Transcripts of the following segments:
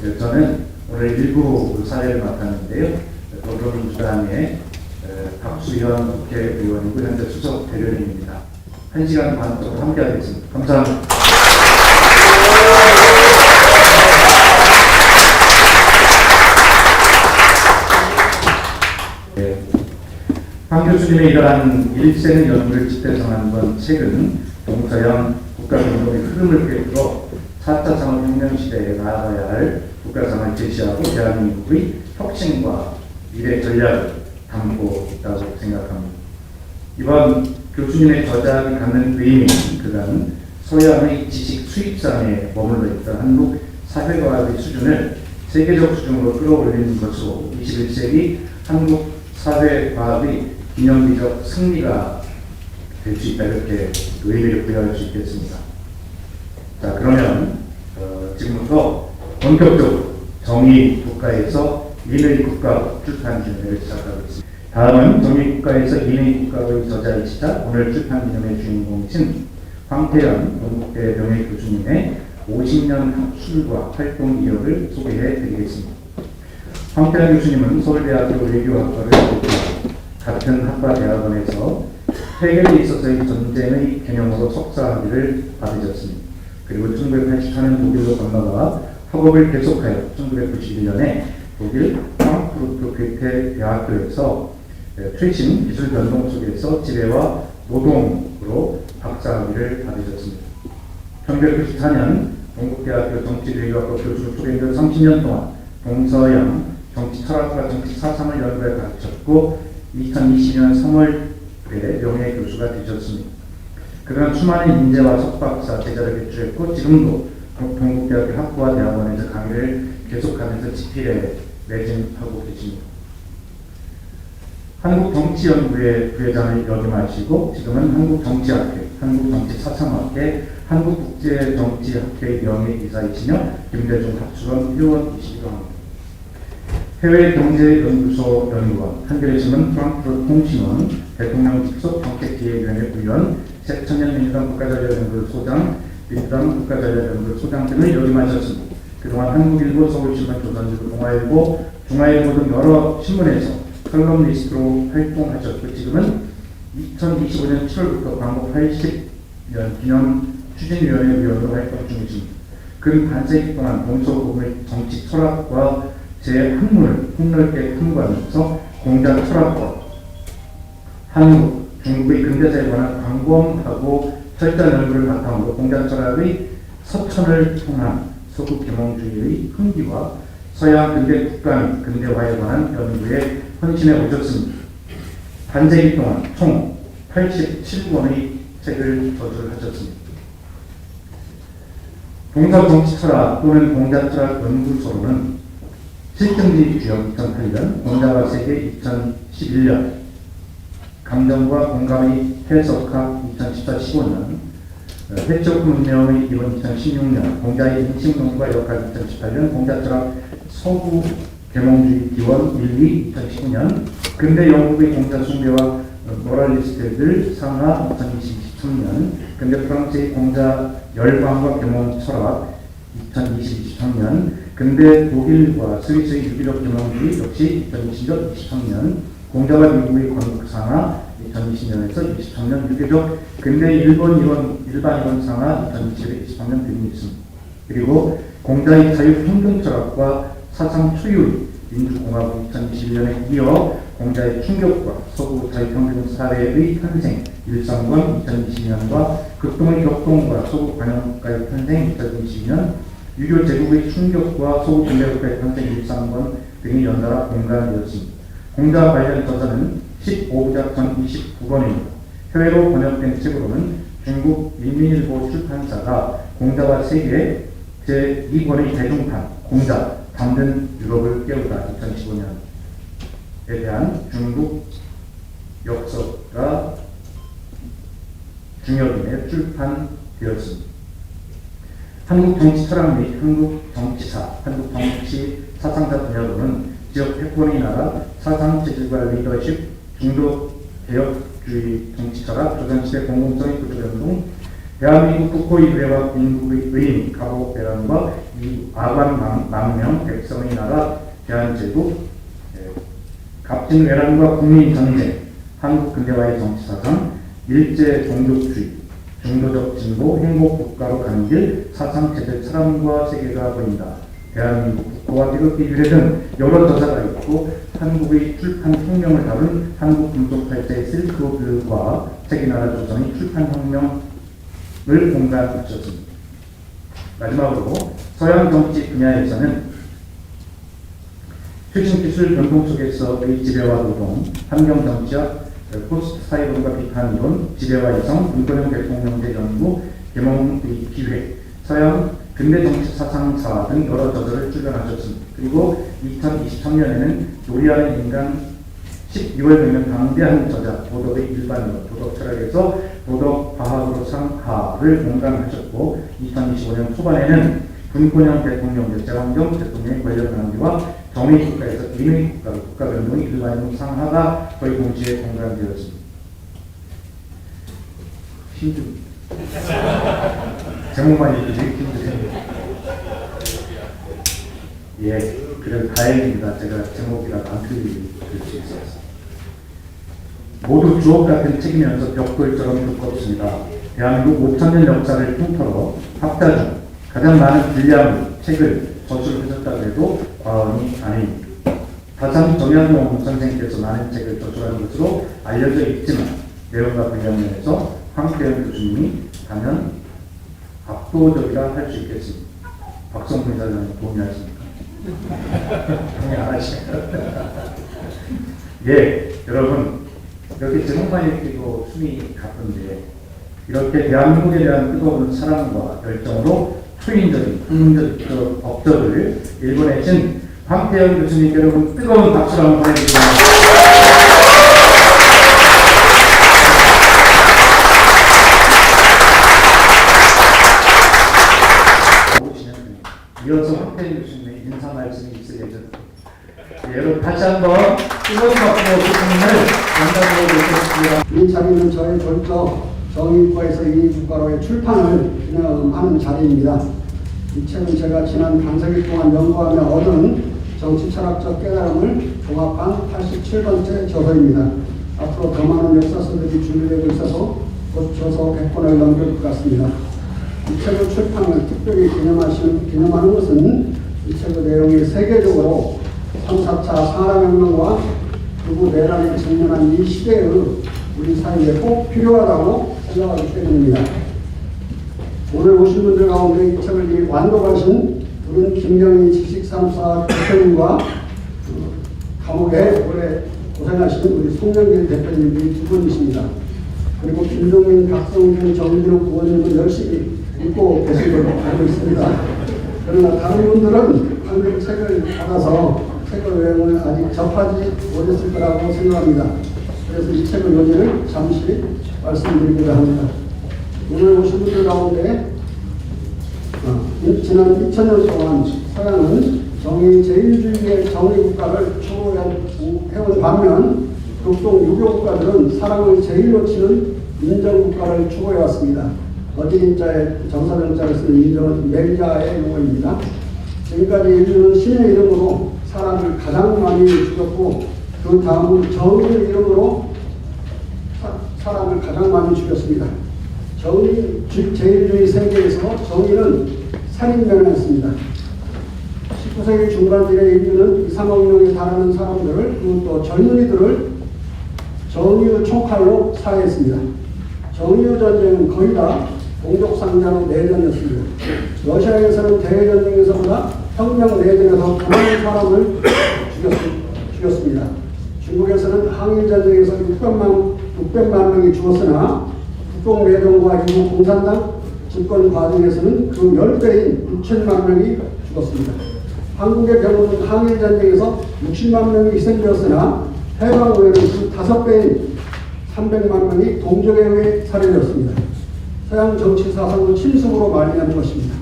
저는 오늘 일부 사회를 맡았는데요. 더불어민주당의 박수현 국회의원이고 현재 수석 대변인입니다. 1시간 반 동안 함께하겠습니다. 감사합니다. 황 교수님의 이러한 일생의 연구를 집대성한 건 책은 동서양 국가운동의 흐름을 꿰뚫어 4차 산업혁명 시대에 나아가야 할 국가상을 제시하고 대한민국의 혁신과 미래 전략을 담고 있다고 생각합니다. 이번 교수님의 저작이 갖는 의미는 그간 서양의 지식 수입상에 머물러 있던 한국 사회과학의 수준을 세계적 수준으로 끌어올리는 것으로 21세기 한국 사회과학의 기념비적 승리가 될 수 있다, 이렇게 의미를 부여할 수 있겠습니다. 자, 그러면 지금부터 본격적으로 정의국가에서 인의국가 출판 기념회를 시작하겠습니다. 다음은 정의국가에서 인의국가의 저자이시자 오늘 출판 기념회 주인공이신 황태현 동국대 명예교수님의 50년 학술과 활동 이력을 소개해 드리겠습니다. 황태현 교수님은 서울대학교 외교학과를 졸업하고 같은 학과 대학원에서 해결에 있어서의 전쟁의 개념으로 석사학위를 받으셨습니다. 그리고 1984년 독일로 건너가 학업을 계속하여 1991년에 독일 프랑크푸르트 괴테 대학교에서 최신 기술 변동 속에서 지배와 노동으로 박사학위를 받으셨습니다. 1994년 동국대학교 정치외교학과 교수로 소개된 30년 동안 동서양 정치 철학과 정치 사상을 연구해 가르쳤고 2020년 3월에 명예교수가 되셨습니다. 그동안 수많은 인재와 석박사 제자를 배출했고 지금도 동국대학교 학부와 대학원에서 강의를 계속하면서 집필에 매진하고 계십니다. 한국정치연구회 부회장을 역임하시고 지금은 한국정치학회, 한국정치사상학회, 한국국제정치학회 명예이사이시며 김대중 학술원 회원이시기도 합니다. 해외경제연구소 연구원, 한겨레신문 프랑크푸르트 통신원, 대통령 직속 정책기획위원회 위원, 새천년민주당 국가전략연구소장, 민주당 국가전략연구소 소장 등을 역임하셨습니다. 그동안 한국일보, 서울신문, 조선일보, 동아일보, 중앙일보 등 여러 신문에서 칼럼니스트로 활동하셨고 지금은 2025년 7월부터 광복 80년 기념 추진위원회 위원으로 활동 중이십니다. 근 반세기 동안 동서고금의 정치 철학과 제1문을 폭넓게 탐구하면서 공작 철학과 한국, 중국의 근대사에 관한 광범하고 철저한 연구를 바탕으로 공작 철학의 서천을 통한 서구 계몽주의의 흥기와 서양 근대 국가 및 근대화에 관한 연구에 헌신해 오셨습니다. 반세기 동안 총 87권의 책을 저술하셨습니다. 동서정치철학 또는 공작철학 연구소로는 실증지 주역 2008년, 공자와 세계 2011년, 감정과 공감의 해석학 2014-15년, 해적 문명의 이론 2016년, 공자의 인식론과 역학 2018년, 공자철학 서구 계몽주의 기원 1, 2 2019년, 근대 영국의 공자 숭배와 모랄리스트들 상하 2023년, 근대 프랑스의 공자 열광과 계몽 철학 2023년, 근대 독일과 스위스의 유기적 계몽주의 역시 2023년, 공자와 미국의 건국 상하 2020년에서 23년, 유기적 근대 일반 이론 상하 2023년 등이 있습니다. 그리고 공자의 자유평등 철학과 사상 초유의 민주공화국 2021년에 이어 공자의 충격과 서구 자유평등 사회의 탄생 1상권 2020년과 극동의 격동과 서구 관영국가의 탄생 2022년, 유교 제국의 충격과 서구 근대국가의 탄생 1상권 등이 연달아 공간되었습니다. 공자와 관련 저자는 15부작 전 29권입니다. 해외로 번역된 책으로는 중국 인민일보 출판사가 공자와 세계 제2권의 대중판 공자 잠든 유럽을 깨우다 2015년에 대한 중국 역서가 중역인에 출판되었습니다. 한국 정치 철학 및 한국 정치사, 한국 정치 사상자 분야로는 지역 패권의 나라, 사상 체질과 리더십, 중도 개혁주의 정치 철학, 조선시대 공공성의 구조변동, 대한민국 국호의 유래와 민국의 의인 가보 대란과 이 아관 망명 백성의 나라 대한제국, 갑진 외란과 국민 전쟁, 한국 근대화의 정치 사상, 일제 종족주의, 중도적 진보 행복 국가로 가는 길, 사상 체제 철학과 세계가 보인다. 대한민국 국호와 태극기 유래 등 여러 저자가 있고 한국의 출판 혁명을 다룬 한국 금속팔자의 실크로드와 세계나라 조선의 출판 혁명을 공간하셨습니다. 마지막으로 서양 정치 분야에서는 최신 기술 변동 속에서의 지배와 노동, 환경 정치학, 포스트 사회론과 비판 이론, 지배와 이성, 문권형 대통령제 연구, 개몽의 기획, 서양 근대 정치 사상사 등 여러 저자를 출간하셨습니다. 그리고 2023년에는 요리하는 인간 12월 명령 방대한 저자, 도덕의 일반론, 도덕 철학에서 도덕 과학으로 상하를 공간하셨고 2025년 초반에는 분권형 대통령, 제환경 대통령의 권력 낭비와 정의 국가에서 인의 국가, 국가 변동의 일반론 상하가 거의 동시에 공간되었습니다. 힘듭니다. 제목만 읽기 힘드세요. 예, 그래도 다행입니다. 제가 제목이라 안 틀릴 수 있었어요. 모두 주옥 같은 책이면서 벽돌처럼 두껍습니다. 대한민국 5,000년 역사를 통틀어 학자 중 가장 많은 분량 책을 저술하셨다고 해도 과언이 아닙니다. 다참 정약용 선생님께서 많은 책을 저술한 것으로 알려져 있지만 내용과 분량면에서 황태현 교수님이 가면 압도적이라 할 수 있겠습니다. 박성근 이사장님 동의하십니까? 동의 안 하시죠? 예, 여러분 이렇게 제목만 읽기도 숨이 가쁜데 이렇게 대한민국에 대한 뜨거운 사랑과 열정으로 초인적인 국민적 업적을 일궈내신 황태현 교수님께 여러분 뜨거운 박수를 한번 보내주시기 이어서 황태현 교수님의 인사 말씀이 있을 예정입니다. 네, 여러분 다시 한번 뜨거운 박수로 교수님을 만나보고 계십니다. 이 자리는 저의 졸적 정의국가에서 인위국가로의 출판을 기념하는 자리입니다. 이 책은 제가 지난 반세기 동안 연구하며 얻은 정치 철학적 깨달음을 종합한 87번째 저서입니다. 앞으로 더 많은 역사서들이 준비되고 있어서 곧 저서 100권을 넘길 것 같습니다. 이 책의 출판을 특별히 기념하는 것은 이 책의 내용이 세계적으로 3, 4차 산업혁명과 그리고 내란에 직면한 이 시대의 우리 사회에 꼭 필요하다고 생각하기 때문입니다. 오늘 오신 분들 가운데 이 책을 완독하신 우리 김경희 지식산업사 대표님과 감옥에 오래 고생하신 우리 송영길 대표님이 두 분이십니다. 그리고 김종민, 박성준, 정진욱 의원님은 열심히 읽고 계신 걸로 알고 있습니다. 그러나 다른 분들은 방금 책을 받아서 책의 내용을 아직 접하지 못했을 거라고 생각합니다. 그래서 이 책의 요지를 잠시 말씀드리고자 합니다. 오늘 오신 분들 가운데 지난 2000년 동안 서양은 정의 제일주의의 정의국가를 추구해온 반면 북동 유교국가들은 사랑을 제일로 치는 인정국가를 추구해왔습니다. 어디인자의 정사정자를 쓰는 인정은 맹자의 용어입니다. 지금까지 인류는 신의 이름으로 사람을 가장 많이 죽였고 그 다음은 정의의 이름으로 사람을 가장 많이 죽였습니다. 정의, 제일주의 세계에서 정의는 살인명이었습니다. 19세기 중반쯤에 인류는 2, 3억 명에 달하는 사람들을 그리고 또 젊은이들을 정의의 총칼로 살해했습니다. 정의의 전쟁은 거의 다 동족상잔의 내전이었습니다. 러시아에서는 대전쟁에서보다 혁명 내전에서 더 많은 사람을 죽였습니다. 중국에서는 항일전쟁에서 600만 명이 죽었으나 북동내전과 이후 공산당 집권 과정에서는 그 10배인 6천만 명이 죽었습니다. 한국의 경우는 항일전쟁에서 60만 명이 희생되었으나 해방 후에는 그 5배인 300만 명이 동족에 의해 살해되었습니다. 서양 정치 사상의 침수로 말미암은 것입니다.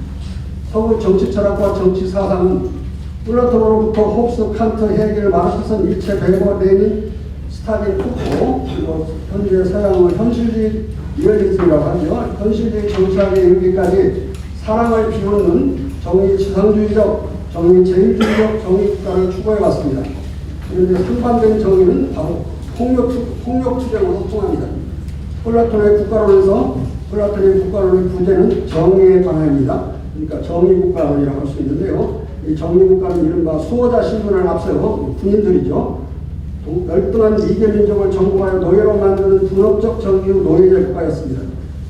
서구 정치 철학과 정치 사상은 플라톤으로부터 홉스, 칸트, 헤겔, 마르크스, 니체, 베거, 레닌, 스탈린, 푸코, 그리고 현재 서양의 현실주의 리얼리즘이라고 하죠. 현실주의 정치학에 이르기까지 사랑을 비웃는 정의 지상주의적, 정의 제일주의적 정의 국가를 추구해 왔습니다. 그런데 상반된 정의는 바로 폭력 투쟁으로 통합니다. 플라톤의 국가론의 부제는 정의의 방향입니다. 그러니까 정의국가론이라고 할 수 있는데요. 이 정의국가는 이른바 수호자 신분을 앞세워 군인들이죠. 열등한 미개민족을 정복하여 노예로 만드는 분업적 정의의 노예제 국가였습니다.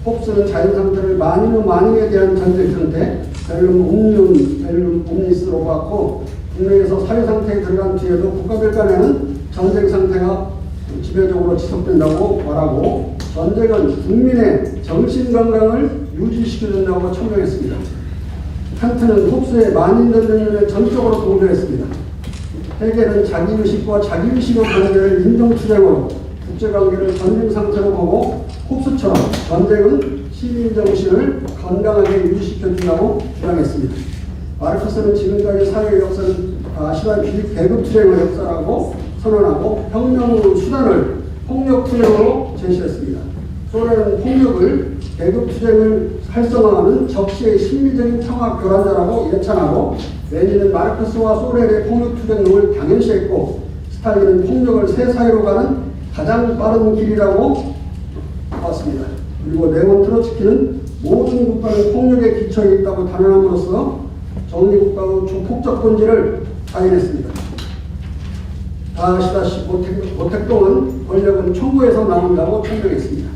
홉스는 자연상태를 만인의 만인에 대한 전쟁 상태, 벨룸 옴니스로 봤고, 국내에서 사회상태에 들어간 뒤에도 국가들 간에는 전쟁 상태가 지배적으로 지속된다고 말하고, 전쟁은 국민의 정신건강을 유지시켜준다고 천명했습니다. 칸트는 홉스의 만인전쟁론에 전적으로 동조했습니다. 해겔은 자기의식과 자기의식의 관계를 인종투쟁으로 국제관계를 전쟁 상태로 보고, 홉스처럼 전쟁은 시민정신을 건강하게 유지시켜준다고 주장했습니다. 마르크스는 지금까지 사회의 역사는 아시다시피 계급투쟁을 역사라고 선언하고 혁명의 수단을 폭력투쟁으로 제시했습니다. 소련은 폭력을 계급투쟁을 활성화하는 적시의 심리적인 평화 교란자라고 예찬하고, 레닌은 마르크스와 소련의 폭력투쟁론을 당연시했고, 스탈린은 폭력을 새 사회로 가는 가장 빠른 길이라고 봤습니다. 그리고 네온 트로츠키는 모든 국가는 폭력에 기초해 있다고 단언함으로써 정의국가의 조폭적 본질을 자인했습니다. 다 아시다시피 모택동은 권력은 총구에서 나온다고 천명했습니다.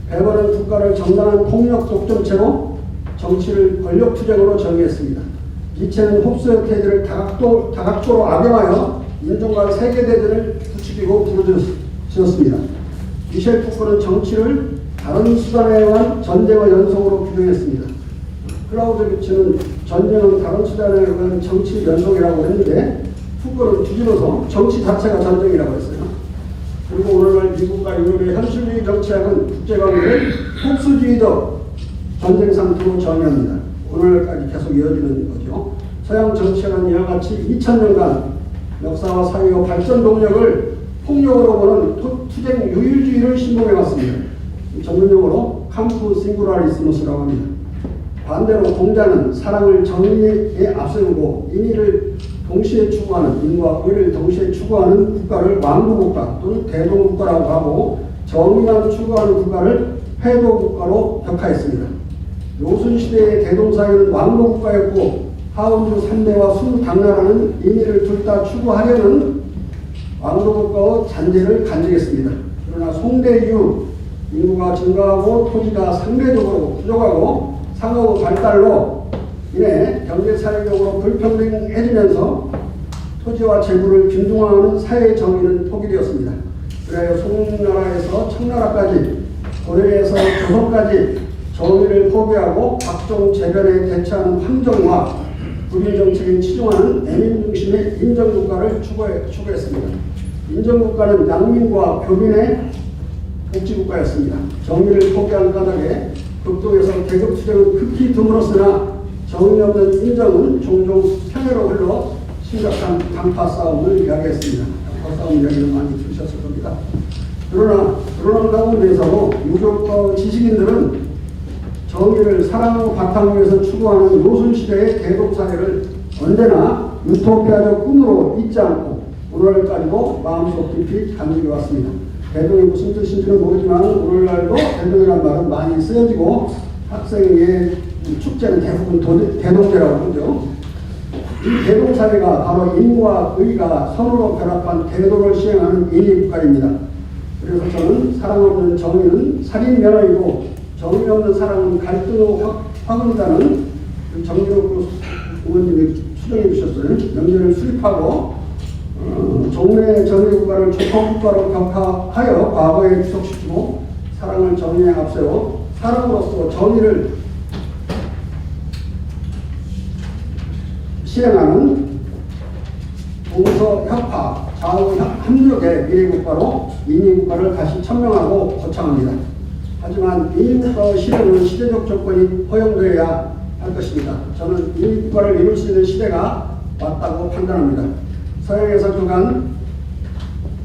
베버는 국가를 정당한 폭력 독점체로 정치를 권력투쟁으로 정의했습니다. 니체는 홉스의 태제를 다각도로 악용하여 인종과 세계대전을 부추기고 부르짖었습니다. 미셸 푸코는 정치를 다른 수단에 의한 전쟁의 연속으로 규정했습니다. 클라우드비치는 전쟁은 다른 수단에 의한 정치 연속이라고 했는데, 푸코는 뒤집어서 정치 자체가 전쟁이라고 했어요. 그리고 오늘날 미국과 유럽의 현실주의 정치학은 국제관계를 폭수주의적 전쟁 상태로 정의합니다. 오늘까지 계속 이어지는 거죠. 서양 정치학은 이와 같이 2000년간 역사와 사회의 발전 동력을 폭력으로 보는 투쟁 유일주의를 신봉해왔습니다. 전문용어로 캄프 싱구라리스무스라고 합니다. 반대로 공자는 사랑을 정의에 앞세우고 인의를 동시에 추구하는, 인과 의를 동시에 추구하는 국가를 왕국국가 또는 대동국가라고 하고, 정의만 추구하는 국가를 패도국가로 격하했습니다. 요순시대의 대동사회는 왕국국가였고, 하원주 3대와 순당나라는 인의를 둘 다 추구하려는 왕국국가의 잔재를 간직했습니다. 그러나 송대 이후 인구가 증가하고 토지가 상대적으로 부족하고 상업의 발달로 인해 경제사회적으로 불평등해지면서 토지와 재물을 균등화하는 사회 정의는 포기되었습니다. 그래야 송나라에서 청나라까지, 고려에서 조선까지 정의를 포기하고 각종 재변에 대처하는 황정과 국민정책에 치중하는 애민 중심의 인정국가를 추구했습니다. 인정국가는 양민과 교민의 복지국가였습니다. 정의를 포기한 까닭에 극동에서 계급투쟁은 극히 드물었으나 정의 없는 인정은 종종 편애로 흘러 심각한 강파 싸움을 야기했습니다. 강파 싸움 이야기를 많이 들으셨을 겁니다. 그러나 그런 가운데서도 유교과 지식인들은 정의를 사랑하고 바탕 위에서 추구하는 요순시대의 대동사회를 언제나 유토피아적 꿈으로 잊지 않고 오늘날까지도 마음속 깊이 간직해 왔습니다. 대동이 무슨 뜻인지는 모르지만 오늘날도 대동이라는 말은 많이 쓰여지고 학생의 축제는 대부분 대동제라고 그러죠. 이 대동사회가 바로 인과 의가 서로로 결합한 대동을 시행하는 인의국가입니다. 그래서 저는 사랑 없는 정의는 살인 면허이고 정의 없는 사랑은 갈등의 화근이라는 정의롭고 의원님이 수정해 주셨어요. 명제를 수립하고 종래의 정의국가를 조폭국가로 격하여 과거에 지속시키고 사랑을 정의에 앞세워 사랑으로서 정의를 시행하는 동서 협파, 좌우 합력의 미래국가로 인의국가를 다시 천명하고 거창합니다. 하지만 인의국가의 실현은 시대적 조건이 허용되어야 할 것입니다. 저는 인의국가를 이룰 수 있는 시대가 왔다고 판단합니다. 서양에서 그간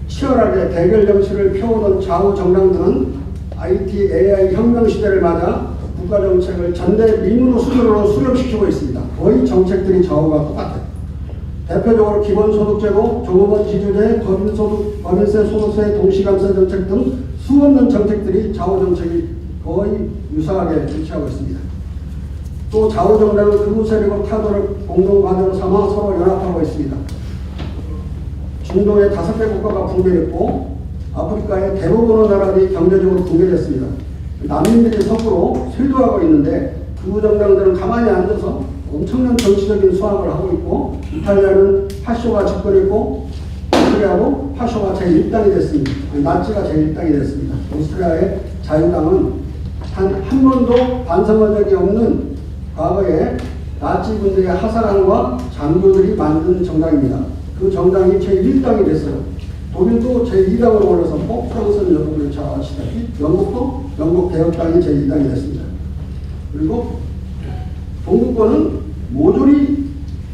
치열하게 대결 정치를 펴오던 좌우 정당들은 IT, AI 혁명 시대를 맞아 국가 정책을 전대미문호 수준으로 수렴시키고 있습니다. 거의 정책들이 저하고 똑같아요. 대표적으로 기본소득제도, 종업원 지주제, 법인세, 소득세, 동시감세 정책 등 수없는 정책들이 좌우 정책이 거의 유사하게 일치하고 있습니다. 또 좌우 정당은 극우 세력과 타도를 공동과제로 삼아 서로 연합하고 있습니다. 중동의 5개 국가가 붕괴했고 아프리카의 대부분의 나라들이 경제적으로 붕괴됐습니다. 난민들이 서구로 쇄도하고 있는데 극우 정당들은 가만히 앉아서 엄청난 정치적인 수학을 하고 있고, 이탈리아는 파쇼가 집권했고 오스트리아도 파쇼가 제1당이 됐습니다. 나치가 제1당이 됐습니다. 오스트리아의 자유당은 한 번도 반성한 적이 없는 과거에 나치 군대의 하사관과 장교들이 만든 정당입니다. 그 정당이 제1당이 됐어요. 독일도 제2당으로 올라섰고, 프랑스는 여러분이 잘 아시다시피 영국도 영국 개혁당이 제2당이 됐습니다. 그리고 동구권은 모조리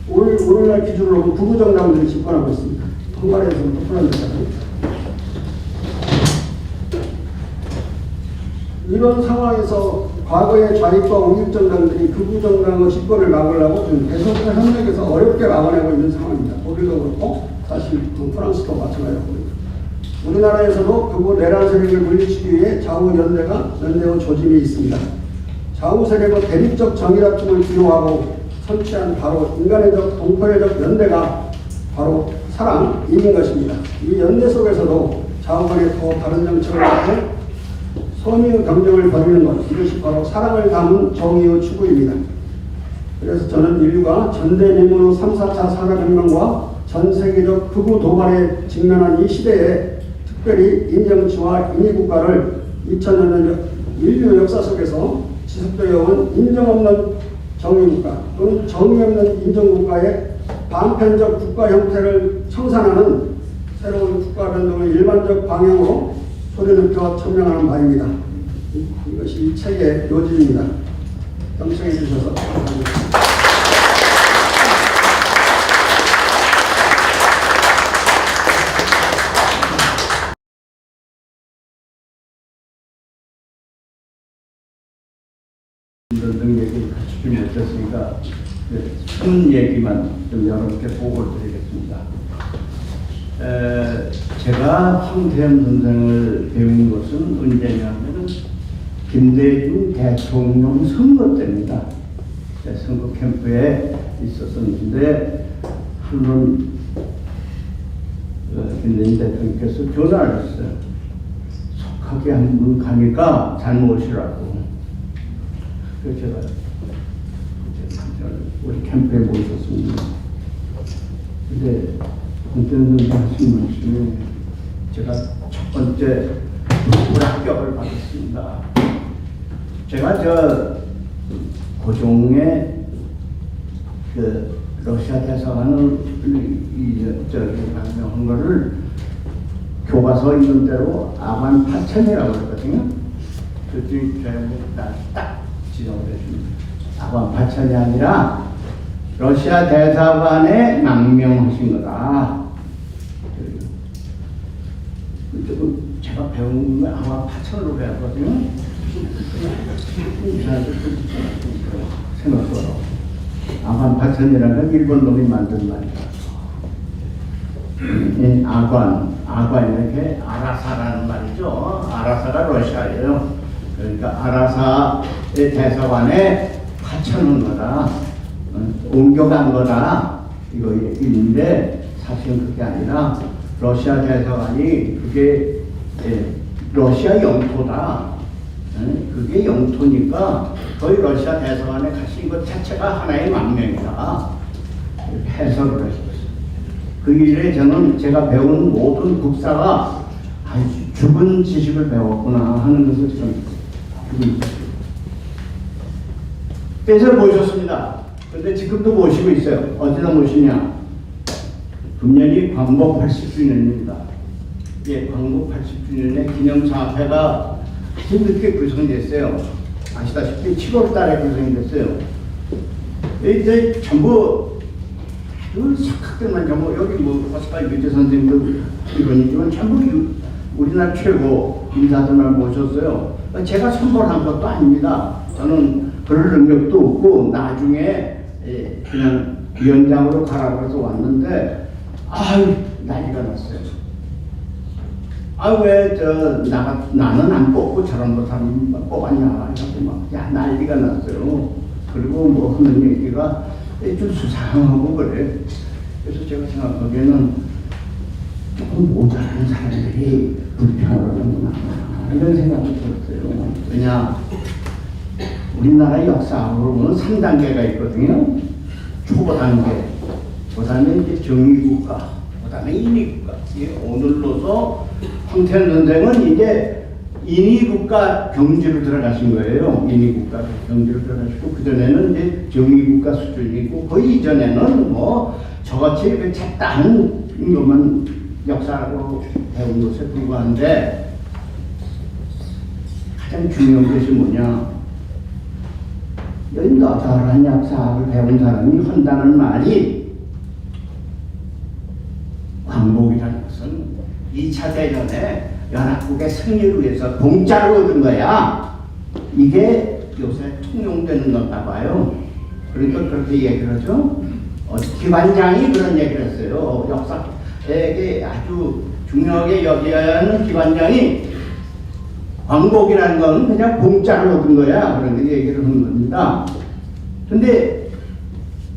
오늘날 기준으로 극우 정당들이 집권하고 있습니다. 통발에서부터 프랑스까지. 이런 상황에서 과거의 좌익과 우익 정당들이 극우 정당의 집권을 막으려고 지금 계속해서 현역에서 어렵게 막아내고 있는 상황입니다. 독일도 그렇고 사실 프랑스도 마찬가지고, 우리나라에서도 극우 내란 세력을 물리치기 위해 좌우 연대의 조짐이 있습니다. 좌우 세력의 대립적 정의다툼을 뒤로하고 설치한 바로 인간의적 동포애적 연대가 바로 사랑임인 것입니다. 이 연대 속에서도 좌우 간에 더 다른 정책을 하고 선의의 경쟁을 벌이는 것, 이것이 바로 사랑을 담은 정의의 추구입니다. 그래서 저는 인류가 전대미문의 3, 4차 산업혁명과 전 세계적 극우 도발에 직면한 이 시대에 특별히 인정치와 인위국가를 2000년 인류 역사 속에서 지속되어 온 인정 없는 정의국가 또는 정의 없는 인정국가의 반편적 국가 형태를 청산하는 새로운 국가 변동의 일반적 방향으로 소리높여 천명하는 바입니다. 이것이 이 책의 요지입니다. 경청해 주셔서 감사합니다. 등 얘기를 갖추지 못했으니까 숨은 얘기만 좀 여러분께 보고를 드리겠습니다. 제가 황태현 선생을 배운 것은 언제냐면 김대중 대통령 선거 때입니다. 선거 캠프에 있었었는데 한번 김대중 대통령께서 전화를 했어요. 속하게 한 분 가니까 잘못이라고. 그래서 제가 우리 캠프에 모셨습니다. 근데 황태현 선생 하신 말씀에 제가 첫 번째 불합격을 받았습니다. 제가 저 고종의 그 러시아 대사관을 발명한 거를 교과서 있는 대로 아만 8천이라고 그랬거든요. 그때 제가 딱 지정을 해줍니다. 아만 8천이 아니라 러시아 대사관에 망명하신 거다. 제가 배운 거 아마 8천으로 배웠거든요. 생각보다 아만 8천이라는 건 일본 놈이 만든 말이야. 아관 이렇게 아라사라는 말이죠. 아라사가 러시아예요. 그러니까 아라사의 대사관에 8천원 거다. 옮겨간 거다. 이거 있는데 사실은 그게 아니라 러시아 대사관이 그게 러시아 영토다. 그게 영토니까 거의 러시아 대사관에 가신 것 자체가 하나의 망명이다. 이렇게 해석을 하셨어요. 그 일에 저는 제가 배운 모든 국사가 아주 죽은 지식을 배웠구나 하는 것을 지금 죽은 지식. 그래서 모셨습니다. 근데 지금도 모시고 있어요. 어디다 모시냐? 금년이 광복 80주년입니다. 예, 광복 80주년에 기념사회가 아주 늦게 구성됐어요. 아시다시피 7월 달에 구성이 됐어요. 이제 전부 그 착각들만 전부 여기 뭐 허스카이 유재 선생님도 이러니까 전부 우리나라 최고 인사들만 모셨어요. 제가 선발한 것도 아닙니다. 저는 그럴 능력도 없고 나중에 그냥 위원장으로 가라고 해서 왔는데 아유 난리가 났어요. 왜 나는 안 뽑고 저런 사람 뽑았냐 하고 막 난리가 났어요. 그리고 뭐 하는 얘기가 좀 수상하고 그래. 그래서 제가 생각하기에는 조금 모자란 사람들이 불평하는구나 이런 생각이 들었어요. 왜냐 우리나라 역사적으로는 3단계가 있거든요. 초보 단계, 그 다음에 이제 정의국가, 그 다음에 인위국가. 오늘로서 황태현 선생은 이제 인위국가 경지로 들어가신 거예요. 인위국가 경지로 들어가시고 그전에는 이제 정의국가 수준이고 그 이전에는 뭐 저같이 잡다한 것만 역사라고 배운 것에 불과한데 가장 중요한 것이 뭐냐? 여기 너저런 역사를 배운 사람이 한다는 말이 광복이라는 것은 2차 대전에 연합국의 승리를 위해서 공짜로 얻은 거야. 이게 요새 통용되는 건가 봐요. 그러니까 그렇게 얘기를 하죠. 기관장이 그런 얘기를 했어요. 역사에게 아주 중요하게 여겨야 하는 기관장이 광복이라는 건 그냥 공짜로 얻은 거야. 그런 얘기를 하는 겁니다. 근데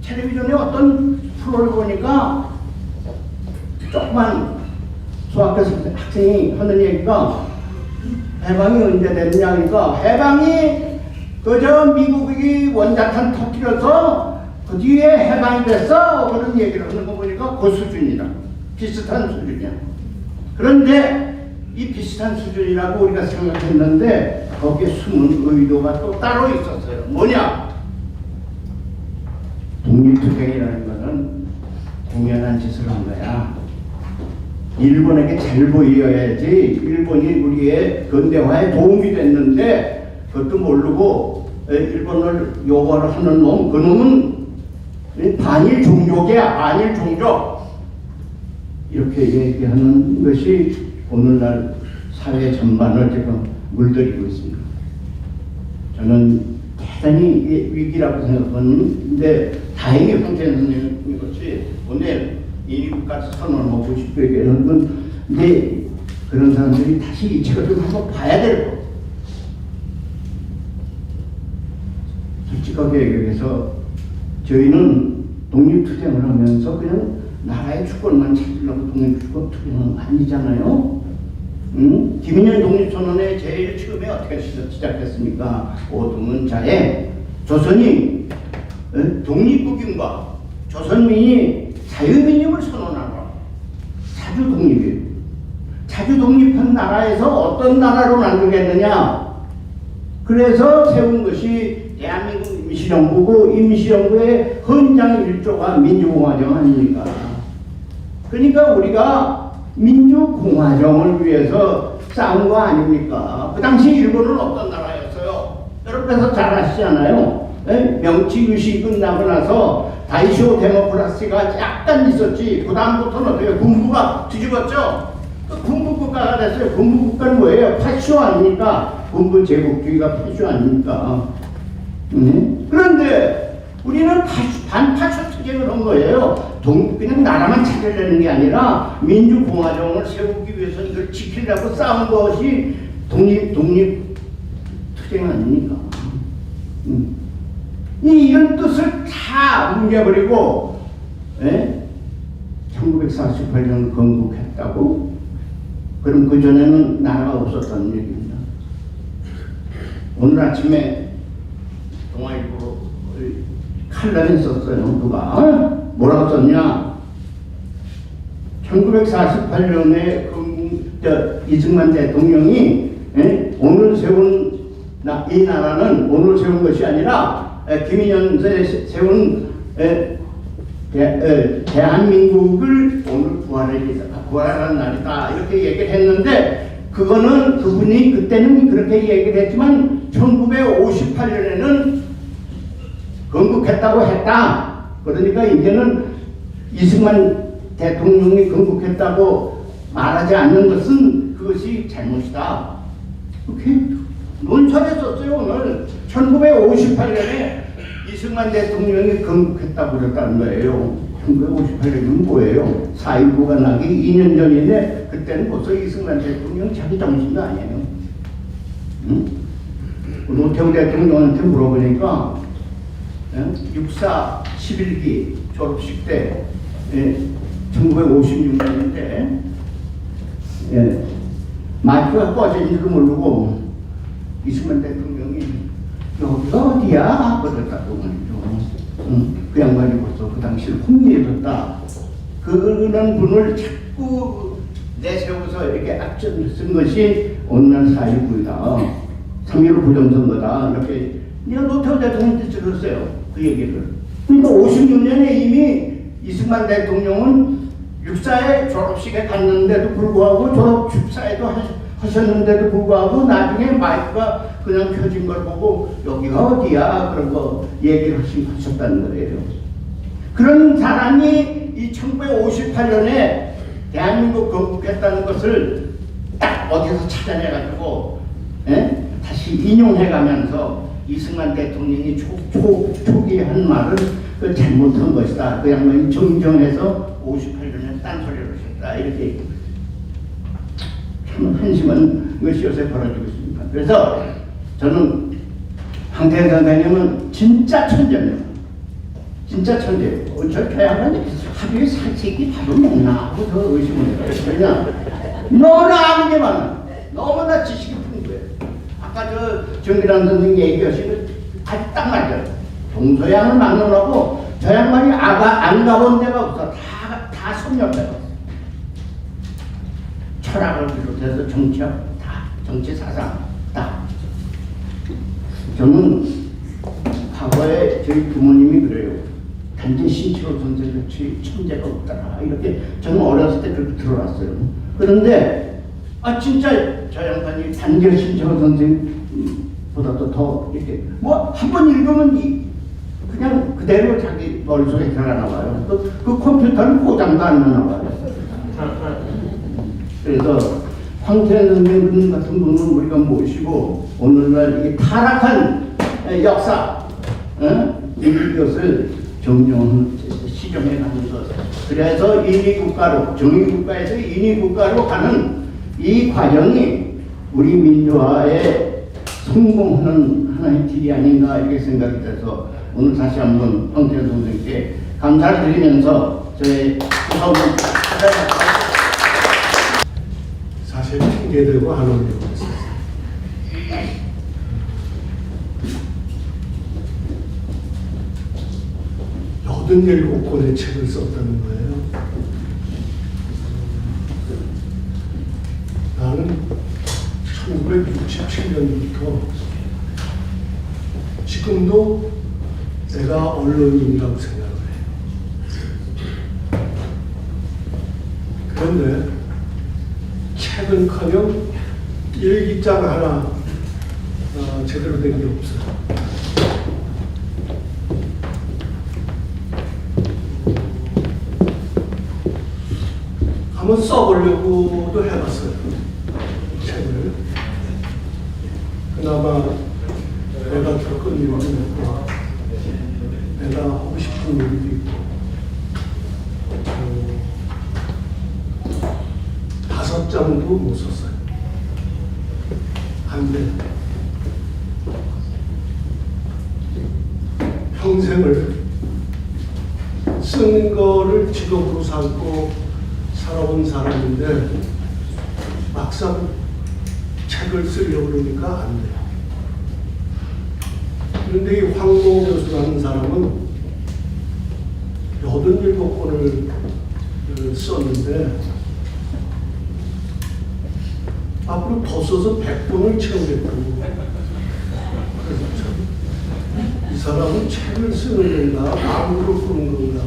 텔레비전에 어떤 프로를 보니까 조그만 중학교 학생이 하는 얘기가 해방이 언제 됐냐니까 해방이 그저 미국이 원자탄 터뜨려서 그 뒤에 해방이 됐어 그런 얘기를 하는 거 보니까 그 수준이다. 비슷한 수준이야. 그런데 이 비슷한 수준이라고 우리가 생각했는데 거기에 숨은 의도가 또 따로 있었어요. 뭐냐? 독립투쟁이라는 것은 공연한 짓을 한 거야. 일본에게 잘 보여야지 일본이 우리의 근대화에 도움이 됐는데 그것도 모르고 일본을 요구를 하는 놈, 그 놈은 반일 종족이야. 반일 종족. 이렇게 얘기하는 것이 오늘날 사회 전반을 지금 물들이고 있습니다. 저는 대단히 위기라고 생각하는데 다행히 황태현 선생님 것이 오늘 인위국가 선언하고 싶게 얘기하는 건데 그런 사람들이 다시 이 책을 좀 한번 봐야 될 거. 솔직하게 얘기해서 저희는 독립투쟁을 하면서 그냥 나라의 주권만 찾으려고 독립투쟁은 아니잖아요. 김인현 독립선언의 제일 처음에 어떻게 시작했습니까? 오동은자에 조선이 독립국인과 조선민이 자유민임을 선언하라. 자주 독립이에요. 자주 독립한 나라에서 어떤 나라로 만들겠느냐? 그래서 세운 것이 대한민국 임시정부고 임시정부의 헌장 1조가 민주공화정 아닙니까? 그러니까 우리가 민주공화정을 위해서 싸운 거 아닙니까? 그 당시 일본은 어떤 나라였어요? 여러분께서 잘 아시잖아요. 명치 유신 끝나고 나서 다이쇼 데모크라시가 약간 있었지. 그 다음부터는 어때요? 군부가 뒤집었죠? 군부국가가 됐어요. 군부국가는 뭐예요? 파쇼 아닙니까? 군부 제국주의가 파쇼 아닙니까? 그런데 우리는 반파쇼 투쟁을 한 거예요. 그냥 나라만 찾으려는 게 아니라 민주공화정을 세우기 위해서 이걸 지키려고 싸운 것이 독립 투쟁 아닙니까? 이런 뜻을 다 뭉개버리고 1948년 건국했다고? 그럼 그전에는 나라가 없었다는 얘기입니다. 오늘 아침에 동아일보 칼럼에 썼어요. 누가? 뭐라고 썼냐? 1948년에 이승만 대통령이 오늘 세운 이 나라는 오늘 세운 것이 아니라 김인현 세운 대한민국을 오늘 부활하는 날이다 이렇게 얘기를 했는데 그거는 그분이 그때는 그렇게 얘기를 했지만 1958년에는 건국했다고 했다. 그러니까 이제는 이승만 대통령이 건국했다고 말하지 않는 것은 그거 그것이 잘못이다. 이렇게 논설했었어요. 오늘 1958년에 이승만 대통령이 건국했다고 그랬다는 거예요. 1958년이면 뭐예요? 4.19가 나기 2년 전인데 그때는 벌써 이승만 대통령 자기 정신도 아니에요. 응? 노태우 대통령한테 물어보니까 6.4 11기 졸업식 때 1956년인데 마이크가 꺼진지도 모르고 이승만 대통령이 여기가 어디야? 그랬다고 말이죠. 그 양반이 벌써 그 당시에 혼미해졌다. 그런 분을 자꾸 내세워서 이렇게 악전을 쓴 것이 오늘날 4.19이다. 3.15 부정선거다. 이렇게 내가 노태우 대통령한테 들었어요. 그 얘기를. 그러니까 56년에 이미 이승만 대통령은 6.4의 졸업식에 갔는데도 불구하고 졸업 축사에도 하셨는데도 불구하고 나중에 마이크가 그냥 켜진 걸 보고 여기가 어디야? 그런 거 얘기를 하셨다는 거예요. 그런 사람이 이 1958년에 대한민국 건국했다는 것을 딱 어디서 찾아내가지고 다시 인용해가면서 이승만 대통령이 초기에 한 말은 그 잘못한 것이다. 그 양반이 정정해서 58년에 딴소리를 하셨다. 이렇게 얘기합니다. 참 한심한 것이 요새 벌어지고 있습니다. 그래서 저는 황태현 선생님은 진짜 천재입니다. 진짜 천재예요. 저렇게 하면 하루에 살색이 밥을 먹나 하고 더 의심을 해요. 왜냐? 너무나 아는 게 많아. 너무나 지식이 풍부해. 아까 정기란 선생님 얘기하신 거 아주 딱 맞아요. 동서양을 막론하고 저 양반이 안 가본 데가 없어. 다 섭렵해요. 철학을 비롯해서 정치학, 다 정치 사상, 다. 저는 과거에 저희 부모님이 그래요. 단지 신치로 선생같이 천재가 없더라. 이렇게 저는 어렸을 때 그렇게 들어왔어요. 그런데 진짜 저 양반이 단지 신치로 선생보다도 더 이렇게 뭐 한 번 읽으면 그냥 그대로 자기 머릿속에 들어가 나와요. 그 컴퓨터는 고장도 안 나와요. 그래서 황태현 선생님 같은 분은 우리가 모시고 오늘날 이 타락한 역사 이것을 시정해 가는 것. 그래서 인위국가로 정의국가에서 인위국가로 가는 이 과정이 우리 민주화에 성공하는 하나의 길이 아닌가 이렇게 생각이 돼서 오늘 다시 한번 황태현 선생님께 감사를 드리면서 저의 수업을 사실 핑계대고 안 오려고 했어요. 87권의 책을 썼다는 거예요. 나는 1967년부터 지금도 내가 언론인이라고 생각을 해요. 그런데 책은커녕 일기장 하나 제대로 된 게 없어요. 한번 써보려고도 해봤어요. 책을. 그나마 내가 겪은 일도 있고 내가 하고 싶은 일도 있고 5장도 못 썼어요. 한데 평생을 쓰는 거를 직업으로 삼고 살아온 사람인데 막상 책을 쓰려고 그러니까 안 돼요. 그런데 이 황모 교수라는 사람은 87권을 썼는데 앞으로 더 써서 100권을 채우겠다고. 그래서 참 이 사람은 책을 쓰는 건가 마음으로 푸는 건가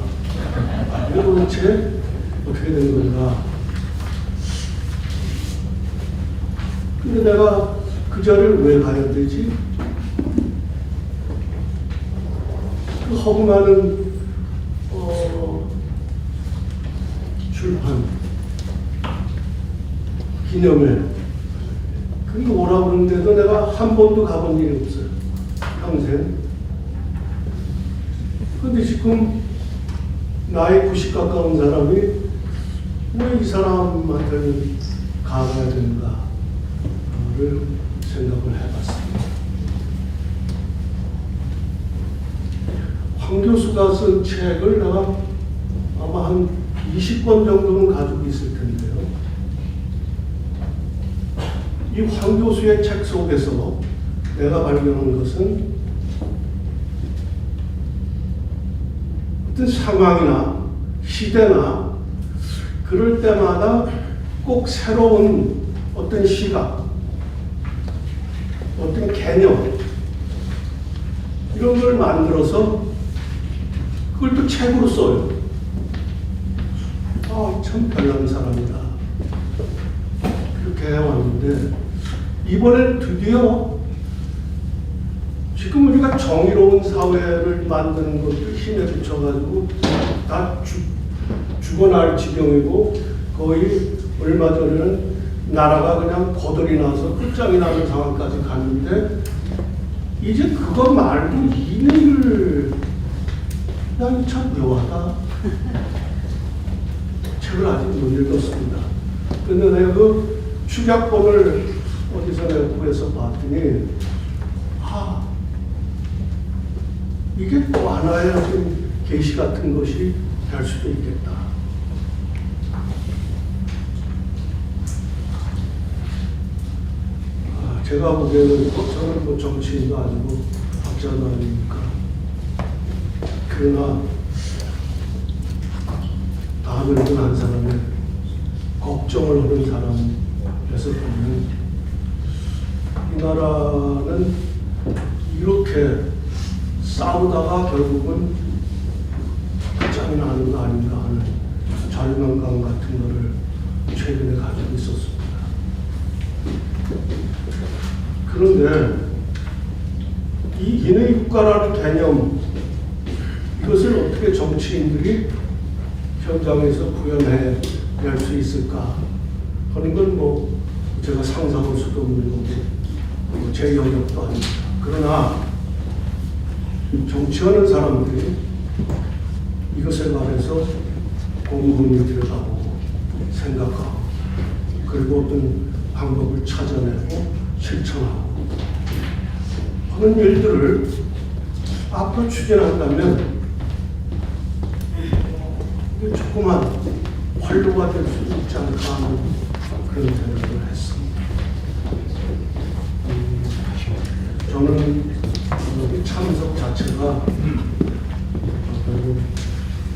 이게 도대체 어떻게 된 건가. 근데 내가 그 자리를 왜 가야 되지? 그 허구많은 출판 기념회. 그게 오라고 그러는데도 내가 한 번도 가본 일이 없어요. 평생. 근데 지금 나이 90 가까운 사람이 왜 이 사람한테는 가봐야 되는가를 생각을 해봤습니다. 황 교수가 쓴 책을 내가 아마 한 20권 정도는 가지고 있을 텐데요. 이 황 교수의 책 속에서 내가 발견한 것은 어떤 상황이나 시대나 그럴 때마다 꼭 새로운 어떤 시각, 어떤 개념 이런 걸 만들어서 그걸 또 책으로 써요. 참 별난 사람이다. 그렇게 해왔는데 이번에 드디어 지금 우리가 정의로운 사회를 만드는 것도 힘에 붙여가지고 다 죽어날 지경이고 거의 얼마 전에는 나라가 그냥 거덜이 나서 끝장이 나는 상황까지 갔는데 이제 그거 말고 이내를 난 참 묘하다. 책을 아직 못 읽었습니다. 근데 내가 그 축약본을 어디서 내가 구해서 봤더니 이게 또 하나의 좀 계시 같은 것이 될 수도 있겠다. 제가 보기에는 저는 뭐 정치인도 아니고 학자도 아니니까. 그러나 다 늙은 한 사람의 걱정을 하는 사람에서 보면 이 나라는 이렇게 싸우다가 결국은 끝장이 나는 거 아닌가 하는 절망감 같은 거를 최근에 가지고 있었습니다. 그런데 이 인의 국가라는 개념 이것을 어떻게 정치인들이 현장에서 구현해 낼 수 있을까 하는 건 뭐 제가 상상할 수도 없는 거고 제 영역도 아닙니다. 그러나 정치하는 사람들이 이것에 관해서 곰곰이 들여다보고 생각하고 그리고 어떤 방법을 찾아내고 실천하고 하는 일들을 앞으로 추진한다면 조그만 활로가 될 수 있지 않을까 하는 그런 생각을 했습니다. 저는 이 참석 자체가 결국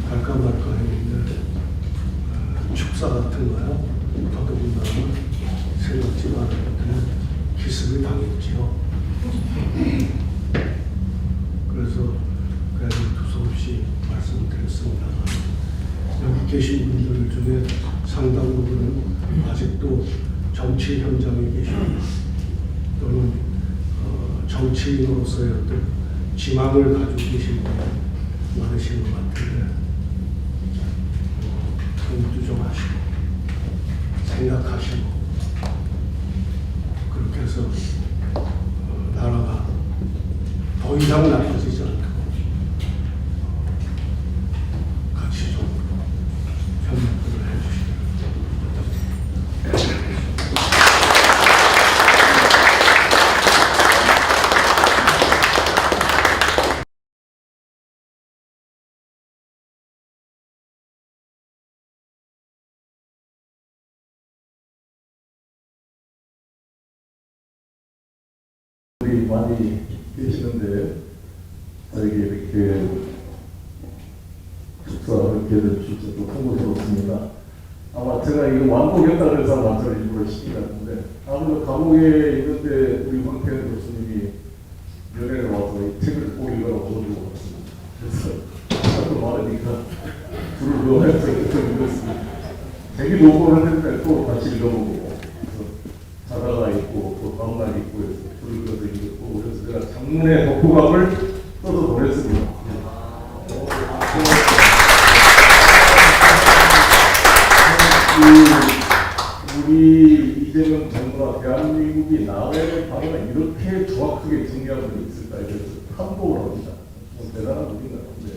갈까 말까 했는데 축사 같은 거야 더더군다나 생각지 않았는데 기습이 당했지요. 그래서 두서없이 말씀드렸습니다. 여기 계신 분들 중에 상당 부분은 아직도 정치 현장에 계시고 또는 정치인으로서의 어떤 지망을 가지고 계신 분이 많으신 것 같은데 공부도 좀 하시고 생각하시고 그렇게 해서 나라가 더 이상 나빠지지 않도록 같이 좀 협력을 해주시면 우리 많이 계시는데 저에게 이렇게 축사를 이렇게 해주셔서 통보스럽습니다. 아마 제가 이거 완곡했다 그래서 완전히 일부러 시키는데 아무래도 감옥에 있는데 우리 황태현 교수님이 연예에 와서 이 책을 꼭 읽으라고 줘주고 왔습니다. 그래서 하도 많으니까 줄을 넣어서 이렇게 읽었습니다. 되게 녹음을 했는데 또 다시 읽어보고 자다가 있고 또 다음날 있고 해서 줄을 그어서 읽고 그래서 제가 장문의 덕후감을 써서 보냈습니다. 우리 우리 이재명 정부가 대한민국이 나라의 방향을 이렇게 정확하게 정리하고 있을까에 대해서 탐복을 합니다. 대단한 일인 것 같은데,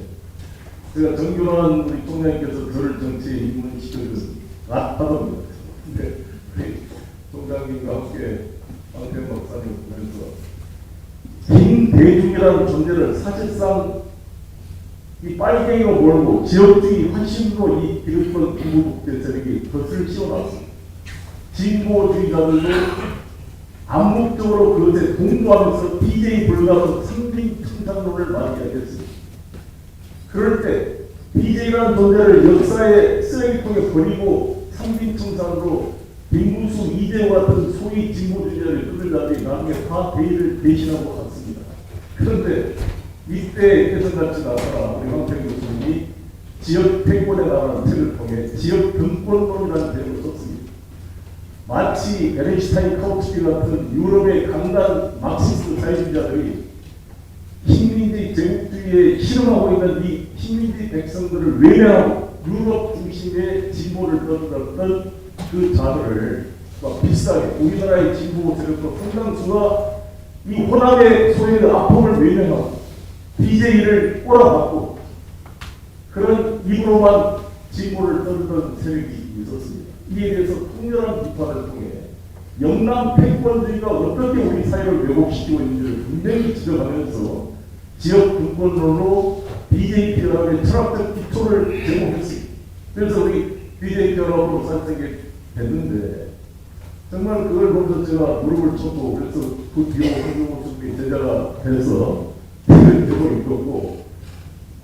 제가 정교한 우리 총장님께서 저를 정치에 입문시켜준 낫하답니다. 근데 우리 총장님과 함께 황태영 박사님 보면서 김대중이라는 존재를 사실상 이 빨갱이로 몰고 지역주의 환심으로 이 기득권 군부국대 세력이 덫을 씌워놨습니다. 진보주의자들도 암묵적으로 그것에 동조하면서 DJ 불가능 상징 청산론을 많이 이야기했습니다. 그럴 때 DJ라는 존재를 역사의 쓰레기통에 버리고 상징 청산으로 김문수, 이재호 같은 소위 진보주의자를 끌어다니 나중에 다 대의를 대신하고 갔습니다. 그런데 이때 깨성같이 나타나 우리 황태영 교수님이 지역 패권에 나가는 책을 통해 지역 등권론이라는 제목을 썼습니다. 마치 에렌슈타인, 카우츠비 같은 유럽의 강단 막시스트 자유주의자들이 식민지 제국주의에 실험하고 있는 이 식민지 백성들을 외면하고 유럽 중심의 진보를 떠들었던 그 자들을 비슷하게 우리나라의 진보 세력과 상당수가 이 호남의 소유의 아픔을 외면하고 DJ를 꼬라박고 그런 입으로만 진보를 떠들던 세력이 있었습니다. 이에 대해서 통렬한 비판을 통해 영남 패권주의가 어떻게 우리 사회를 왜곡시키고 있는지를 분명히 지적하면서 지역 분권론으로 DJ 결합의 철학적 기초를 제공했습니다. 그래서 우리 DJ 결합으로 살게 됐는데 정말 그걸 보면서 제가 무릎을 쳤고 그래서 그 뒤로 황교안 선생님이 제자가 돼서 책을 제목을 읽었고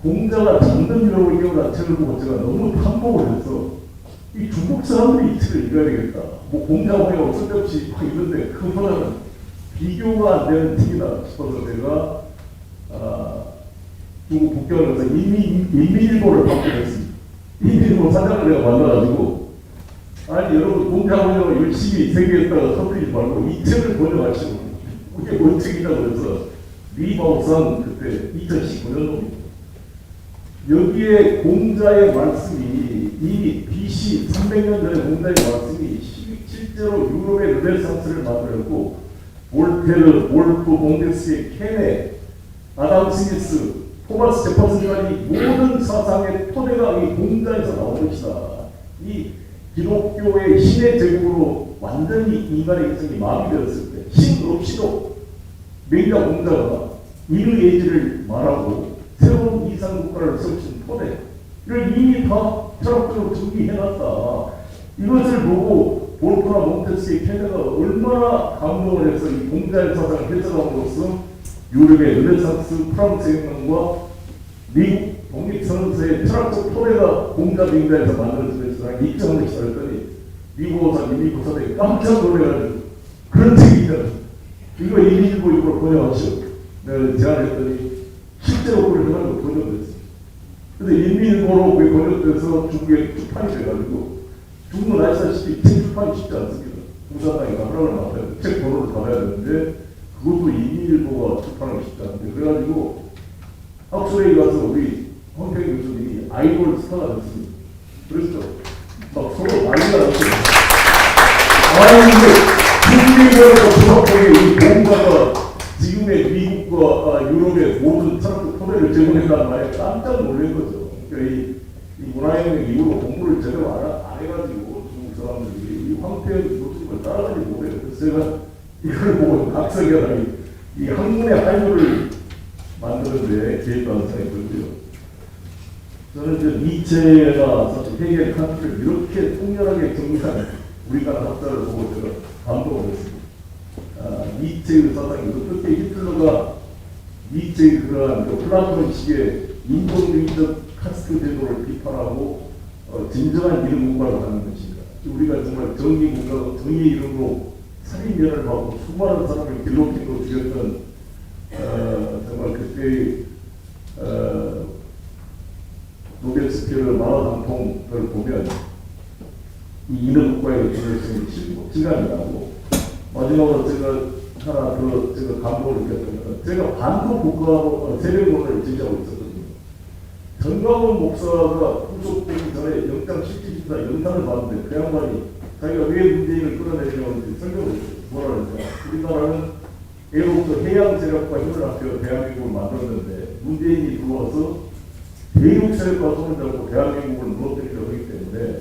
공자가 장전이라고 읽어라 책을 보고 제가 너무 탐복을 해서 이 중국 사람들이 이 책을 읽어야 되겠다. 뭐 공자호가 쓸데없이 막 읽는데 그보다는 비교가 안 되는 책이다 싶어서 제가 중국 북경에서 인민일보를 발표했습니다. 인민일보 사장을 내가 만나가지고 아니 여러분 공자호가 열심히 세계에다가 터뜨리지 말고 이 책을 번역하시고 그게 뭔 책이냐고 그래서 리바우산 그때 2019년도입니다. 여기에 공자의 말씀이 이미 BC 300년 전에 공자의 말씀이 실제로 유럽의 르네상스를 만들었고 볼테르, 몰프, 몽테스키에, 케네, 아담 스미스, 토마스 제퍼슨까지 모든 사상의 토대가 이 공자에서 나온 것이다. 이 기독교의 신의 제국으로 완전히 인간의 인생이 마비되었을 때 신 없이도 맹자 공자가 인의예지를 말하고 새로운 이상국가를 설친 토대를 이미 다 철학적으로 정리해놨다. 이것을 보고 볼프나 몽테스키의 케네가 얼마나 감동을 해서 이 공자의 사상을 해석함으로써 유럽의 르네상스, 프랑스 혁명과 미국 독립선언서의 철학적 토대가 공자 맹자에서 만들어지면서 입장을 것이다 했더니 미국어사, 미국어사들이 깜짝 놀래가지고 그런 책이 있잖아. 이거 인민일보 입으로 번역하시오. 내가 제안했더니 실제로 그걸 해가지고 번역됐어요. 근데 인민일보로 그게 번역돼서 중국에 출판이 돼가지고 중국은 아시다시피 책 출판이 쉽지 않습니다. 공산당이 가브락을 맡아야 돼. 책 번호를 받아야 되는데 그것도 인민일보가 출판하기 쉽지 않은데 그래가지고 학술회에 가서 우리 황태영 교수님이 아이돌 스타가 됐습니다. 그랬죠. 막 서로 난리가 났어요. 아니 근데 중국에서 정확하게 이 공자가 지금의 미국과 유럽의 모든 철학적 토대를 제공했다는 말에 깜짝 놀란 거죠. 그러니까 이 문화혁명 이후로 공부를 제대로 안 해가지고 중국 사람들이 이 황태영 교수님을 따라가지 못해요. 그래서 제가 이걸 보고 각성이라니 이 학문의 한류를 만드는데 개입하는 사람이 있거든요. 저는 이제 니체나 헤겔, 칸트를 이렇게 통렬하게 정리한 우리나라 학자를 보고 제가 감동을 했습니다. 니체의 사상이 어떻게 히틀러가 니체의 그러한 플라톤식의 인본주의적 카스트 제도를 비판하고 진정한 미래 국가로 가는 것인가. 우리가 정말 정의 국가, 정의의 이름으로 살인전을 하고 수많은 사람을 길로틴으로 죽였던 정말 그때의 노벨스피어 만화장통을 보면 이 인어 국가의 중요성이 실감이 나고 마지막으로 제가 하나 더 제가 감동을 느꼈던 건 제가 반도 국가 세력론을 제시하고 있었거든요. 전광훈 목사가 구속되기 전에 영장 실질심사 영상을 봤는데 그 양반이 자기가 왜 문재인을 끌어내려고 설명을 했어요. 뭐라 그랬냐. 우리나라는 애로부터 해양 세력과 힘을 합쳐 대한민국을 만들었는데 문재인이 들어와서 대륙 세력과 손을 잡고 대한민국을 무너뜨리려고 하기 때문에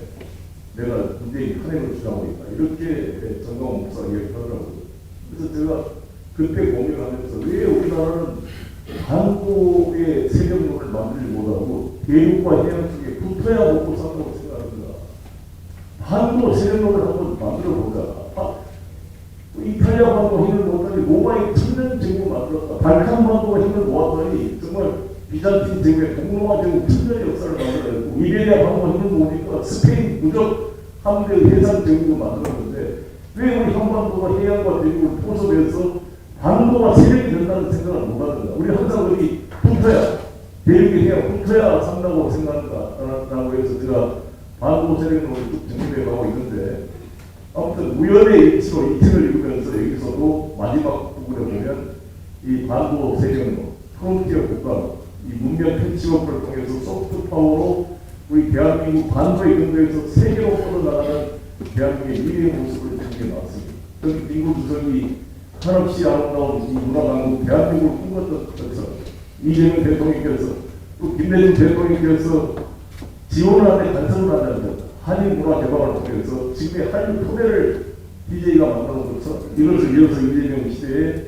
내가 문재인이 큰 힘을 주장하고 있다. 이렇게 정광훈 목사가 이야기하더라고요. 그래서 제가 그때 고민을 하면서 왜 우리나라는 한국의 세력력을 만들지 못하고 대륙과 해양 쪽에 붙어야 먹고 산다고 생각합니다. 한국 세력력을 한번 만들어보자. 이탈리아 반도가 힘을 모았더니 로마의 천년 제국을 만들었다. 발칸 반도가 힘을 모았더니 정말 비잔틴 제국의 동로마 제국 천년의 역사를 만들어냈고 이베리아 반도가 힘을 모으니까 스페인 무적 함대 해상 제국을 만들었는데 왜 우리 한반도가 해양과 대륙을 포섭해서 반도가 세력이 된다는 생각을 못하는가. 우리 항상 우리 붙어야 대륙이 해양 붙어야 산다고 생각한다라고 해서 제가 반도 세력을 쭉 정립해 가고 있는데 아무튼 우연의 일치로 이 책을 읽으면서 여기서도 마지막 부분에 보면 이 반도 세력로 프론티어 국가 이 문명 패치워크를 통해서 소프트 파워로 우리 대한민국 반도의 근거에서 세계로 뻗어나가는 대한민국의 미래의 모습을 보게 나왔습니다. 저는 민국 주석이 한없이 아름다운 이 문화강국 대한민국을 꿈꿨던 것처럼 이재명 대통령께서 또 김대중 대통령께서 지원을 하는데 간섭을 한다는 것 한일 문화 개방을 통해서 지금의 한일 토대를 DJ가 만들어놓은 것처럼 이것을 이어서 이재명 시대의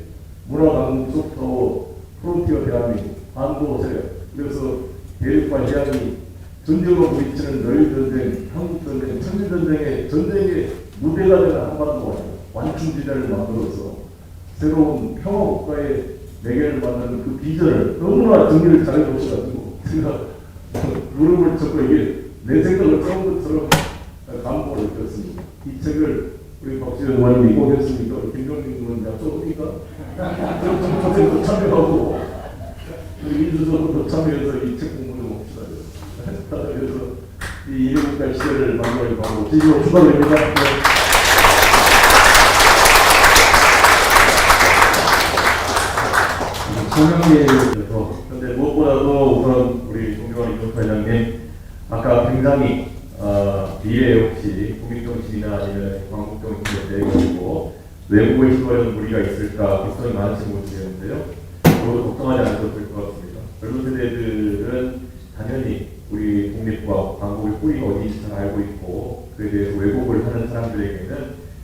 문화강국 소프트파워 프론티어 대한민국 반도 세력 그래서 대륙과 해양이 전쟁으로 부딪히는 러일 전쟁, 한국 전쟁, 천년 전쟁의 무대가 되는 한반도가 완충지대를 만들어서 새로운 평화 국가의 매개를 만드는 그 비전을 너무나 정리를 잘해 보셔가지고 제가 무릎을 쳤고 이게 내 생각을 써온 것처럼 감동을 느꼈습니다. 이 책을 우리 박지원 의원님이 꼭 했습니까? 김종민 의원님 약속합니까? 저도 참여하고 민주적으로 참여해서 이 책 공부를 봅시다. 그래서 이 이해국가 시대를 만들어가고 진심으로 축하드립니다. 설명회에서 근데 무엇보다도 우선 우리 존경하는 이종수 회장님 아까 굉장히 미래에 혹시 국민정신이나 아니면 광복정신에 대해 가지고 외국의 시도에는 무리가 있을까 걱정이 많으신 분들이었는데요. 저도 걱정하지 않아도 될 것 같습니다. 젊은 세대들은 당연히 우리 독립과 광복의 뿌리가 어디인지 잘 알고 있고 그에 대해서 왜곡을 하는 사람들에게는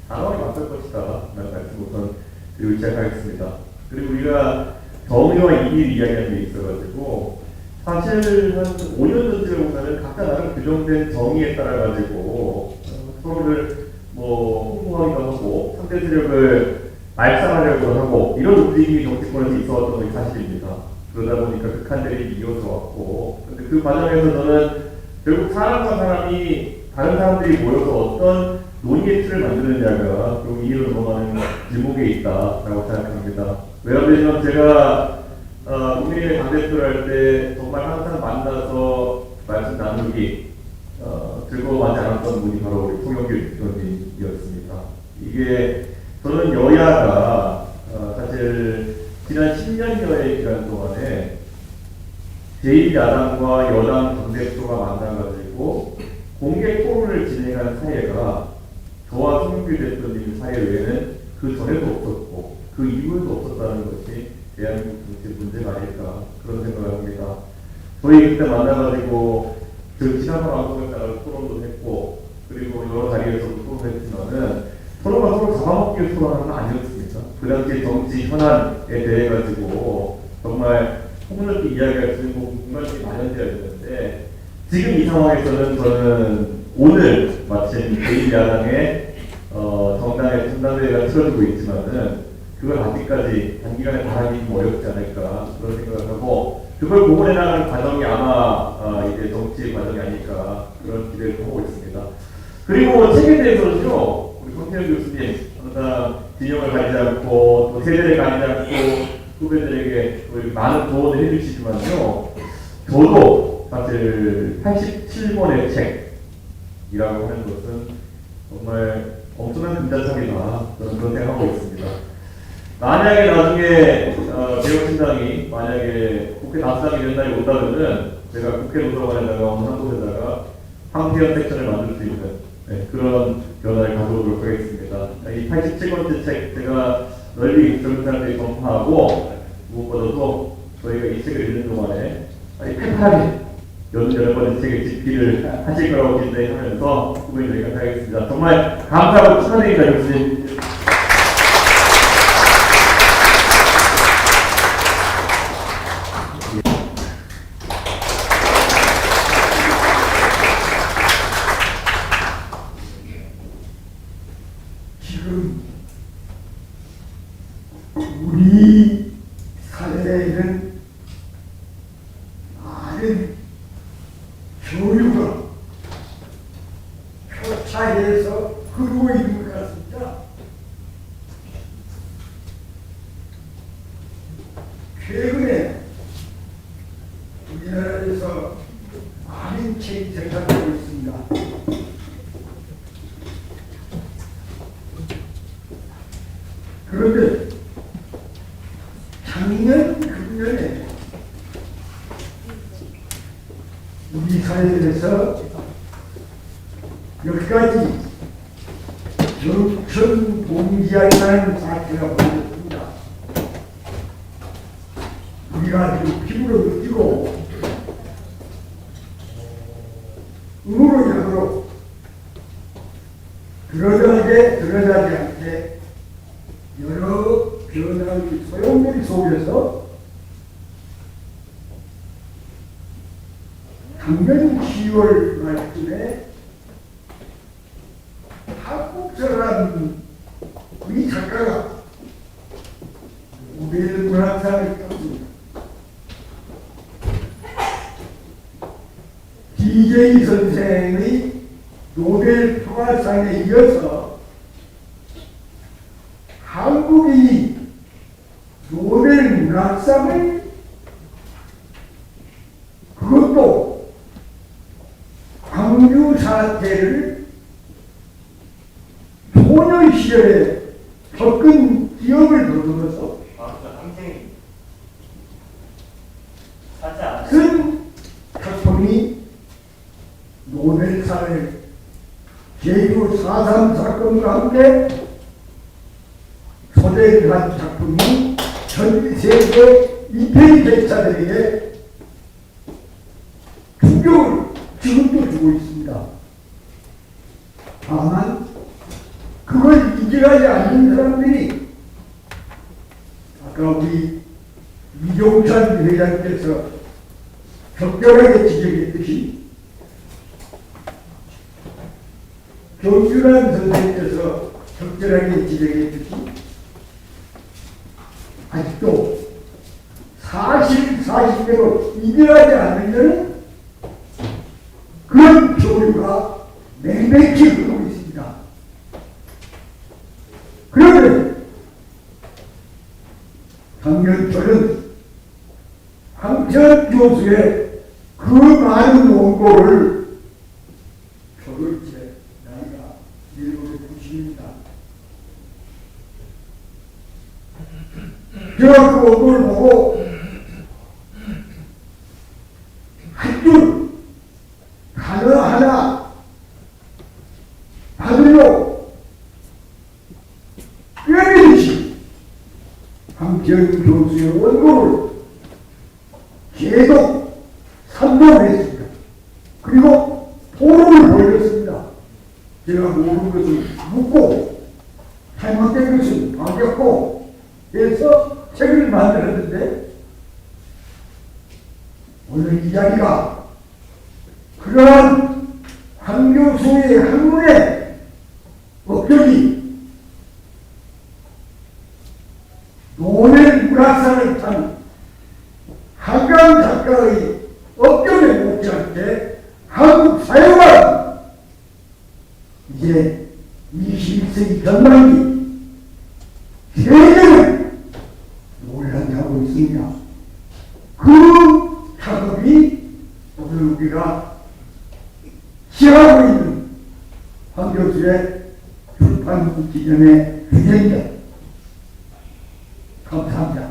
단호하게 맞설 것이다 라는 말씀 우선 드리고 시작하겠습니다. 그리고 우리가 정의와 이익을 이야기하는 게 있어가지고 사실 한 5년 전쯤보다는 각자 나름 규정된 정의에 따라 가지고 서로를 홍보하기도 하고 상대 세력을 말살하려고 하고 이런 움직임이 정치권에서 있어왔던 것이 사실입니다. 그러다 보니까 극한들이 이어져 왔고 근데 그 과정에서 저는 결국 사람과 사람이 다른 사람들이 모여서 어떤 논의의 틀을 만드느냐가 결국 이해로 넘어가는 길목에 있다라고 생각합니다. 왜냐하면 제가 국민의힘 당대표를 할 때 정말 항상 만나서 말씀 나누기 즐거워하지 않았던 분이 바로 우리 송영길 대표님이었습니다. 이게 저는 여야가 사실 지난 10년여의 기간 동안에 제1야당과 여당 당대표가 만나가지고 공개 토론을 진행한 사례가 저와 송영길 대표님 사례 외에는 그 전에도 없었고 그 이후에도 없었다는 것이 대한민국 정치 문제가 아닐까 그런 생각을 합니다. 저희 그때 만나가지고 지난번 방송에 따라 토론도 했고 그리고 여러 자리에서도 토론했지만은 서로가 서로 잡아먹기 위해서 토론하는 건 아니었습니다. 그 당시 정치 현안에 대해 가지고 정말 폭넓게 이야기할 수 있는 공간이 마련되어야 되는데 지금 이 상황에서는 저는 오늘 마침 제1야당의 정당의 전당대회가 치러지고 있지만은 그걸 아직까지 단기간에 바라기 좀 어렵지 않을까 그런 생각을 하고 그걸 복원해 나가는 과정이 아마 이제 정치의 과정이 아닐까 그런 기대를 하고 있습니다. 그리고 책에 대해서는요 우리 손태현 교수님 항상 진영을 가리지 않고 또 세대를 가리지 않고 후배들에게 많은 조언을 해주시지만요 저도 사실 87권의 책이라고 하는 것은 정말 엄청난 금자탑이다 저는 그런 생각하고 있습니다. 만약에 나중에 개혁신당이 만약에 국회 답상이 된 날이 온다면은 제가 국회 도서관에다가 어느 한 곳에다가 황태현 섹션을 만들 수 있는 그런 변화를 가져오도록 하겠습니다. 이 87번째 책 제가 널리 젊은 사람들이 전파하고 무엇보다도 저희가 이 책을 읽는 동안에 패하게 여러 번의 책의 집필을 하실 거라고 기대하면서 후보님 여기까지 하겠습니다. 정말 감사하고 축하드립니다, 교수님. 지금 우리 사회에는 많은 교류가 표차해서 흐르고 있는 것 같습니다. 최근에 우리나라에서 많은 책이 생산되고 있습니다. 그런데 작년, 금년에 우리 사회에서 몇 가지 정천봉지하라는 사태가 벌어졌습니다. 우리가 아주 피부로 느끼고 음으로 양으로 드러나지 않게 여러 변화의 소용돌이 속에서 작년 10월 말쯤에 한국 사람 우리 작가가 노벨 문학상을 땄습니다. DJ 선생의 노벨 평화상에 이어서 한국이 노벨 문학상을 그것도 광주 사태를 소년 시절에 겪은 기억을 더듬어서 쓴 작품이 노벨상을 제주 4.3 사건과 함께 소재를 한 작품이 전 세계 이태리 대사들에게 충격을 지금도 주고 있습니다. 다만 그걸 인정하지 않는 사람들이 아까 우리 이종찬 회장께서 적절하게 지적했듯이 정준환 선생님께서 적절하게 지적했듯이 아직도 사실대로 인정하지 않으면 그런 교류가 맹맹히 흐르고 있습니다. 그러면 작년 저는 황천 교수의 그 많은 원고를 저도 이제 나이가 90입니다. 제가 그 원고를 보고 한 줄 단어 하나 받으려고 꿰매듯이 황천 교수의 원고를 계속 산도를 했습니다. 그리고 토론을 벌였습니다. 제가 모르는 것을 묻고 잘못된 것을 바뀌었고 해서 책을 만들었는데 오늘 이 자리가 그러한 황 교수의 학문의 업적이 노벨 문학상을 탄 한강 작가의 업적에 못지않게 한국 사회가 이제 21세기 전반기 세계를 논란이 하고 있습니다. 그 작업이 오늘 우리가 시하고 있는 황 교수의 출판 기념의 주제입니다. 감사합니다.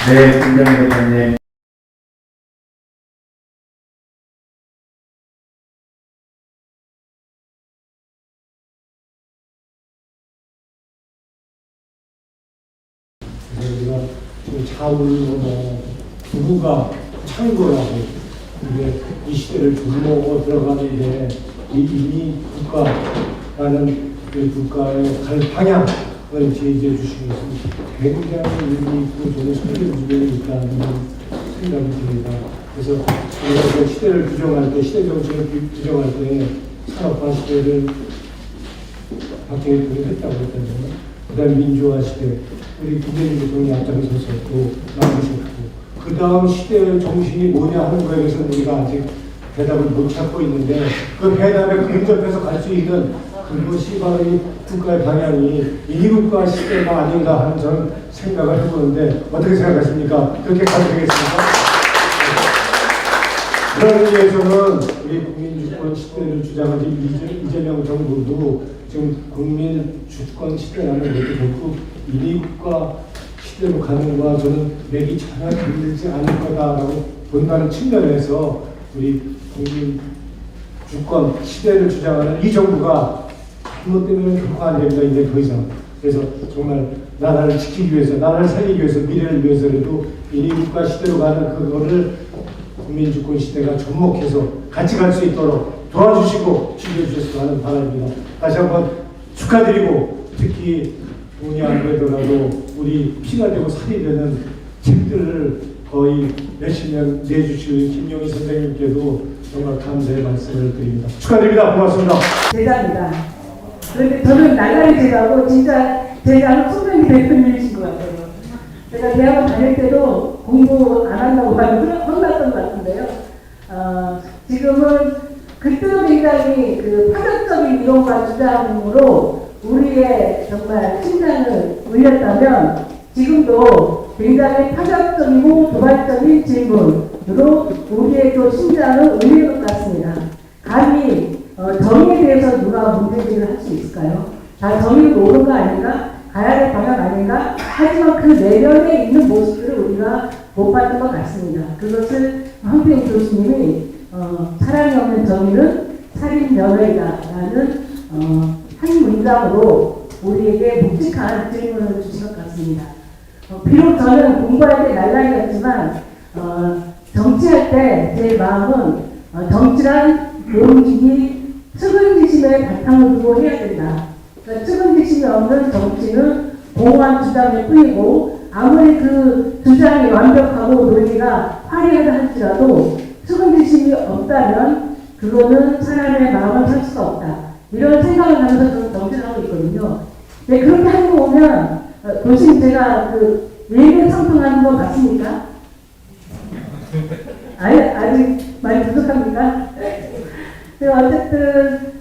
네, 김경희 대표님. 우리가 지금 자울로 뭐 부부가 창고라고 이게 이 시대를 주목하고 들어가는 이제 이미 국가라는 그 국가의 갈 방향을 제시해 주시는 것은 굉장히 의미 있고 저는 설계주변에 있다는 생각이 듭니다. 그래서 우리가 그 시대를 규정할 때, 시대 정책을 규정할 때 산업화 시대를 박정희 대통령이 했다고 했잖아요. 그 다음 민주화 시대, 우리 김대중 대통령이 앞장서서 또 만드셨고, 그 다음 시대의 정신이 뭐냐 하는 거에 대해서는 우리가 아직 대답을 못 찾고 있는데, 그 대답에 근접해서 갈 수 있는 그것이 바로 이 국가의 방향이 이국가 시대가 아닌가 하는 저는 생각을 해보는데, 어떻게 생각하십니까? 그렇게 가도 되겠습니까? 그런 의미에서는 우리 국민주권 시대를 주장하는 이재명 정부도 지금 국민주권 시대라는 것도 결국 이국가 시대로 가는 거와 저는 맥이 전혀 들리지 않을 거다라고 본다는 측면에서 우리 국민주권 시대를 주장하는 이 정부가 잘못되면 결코 안 됩니다. 이제 더 이상. 그래서 정말 나라를 지키기 위해서, 나라를 살리기 위해서, 미래를 위해서라도 이국가 시대로 가는 그거를 국민주권 시대가 접목해서 같이 갈 수 있도록 도와주시고 지지해 주셨으면 하는 바람입니다. 다시 한번 축하드리고, 특히 돈이 안 되더라도 우리 피가 되고 살이 되는 책들을 거의 몇십 년 내주실 김용희 선생님께도 정말 감사의 말씀을 드립니다. 축하드립니다. 고맙습니다. 제자입니다. 그런데 저는 나날이 제자고 진짜 제자는 소명이 대표님이신 것 같아요. 제가 대학원 다닐 때도 공부 안 한다고 혼났던 것 같은데요. 지금은 그때도 굉장히 그 파격적인 이론과 주장으로 우리의 정말 심장을 울렸다면 지금도 굉장히 파격적이고 도발적인 질문으로 우리의 또 심장을 울리는 것 같습니다. 감히 정의에 대해서 누가 문제제기를 할 수 있을까요? 다 정의로 오는 거 아닌가? 가야 될 방향 아닌가? 하지만 그 내면에 있는 모습들을 우리가 못 봤던 것 같습니다. 그것을 황태웅 교수님이 사랑이 없는 정의는 살인 면허이다라는 한 문장으로 우리에게 묵직한 질문을 주신 것 같습니다. 비록 저는 공부할 때 날라리였지만 정치할 때 제 마음은 정치란 용기기 측은지심의 바탕을 두고 해야 된다. 그러니까 측은지심이 없는 정치는 공허한 주장일 뿐이고 아무리 그 주장이 완벽하고 논리가 화려하다 할지라도 측은지심이 없다면 그거는 사람의 마음을 살 수가 없다. 이런 생각을 하면서 저는 정치를 하고 있거든요. 네, 그렇게 하고 오면 교수님 제가 그 외면 상통하는 거 맞습니까? 아직 많이 부족합니까? 어쨌든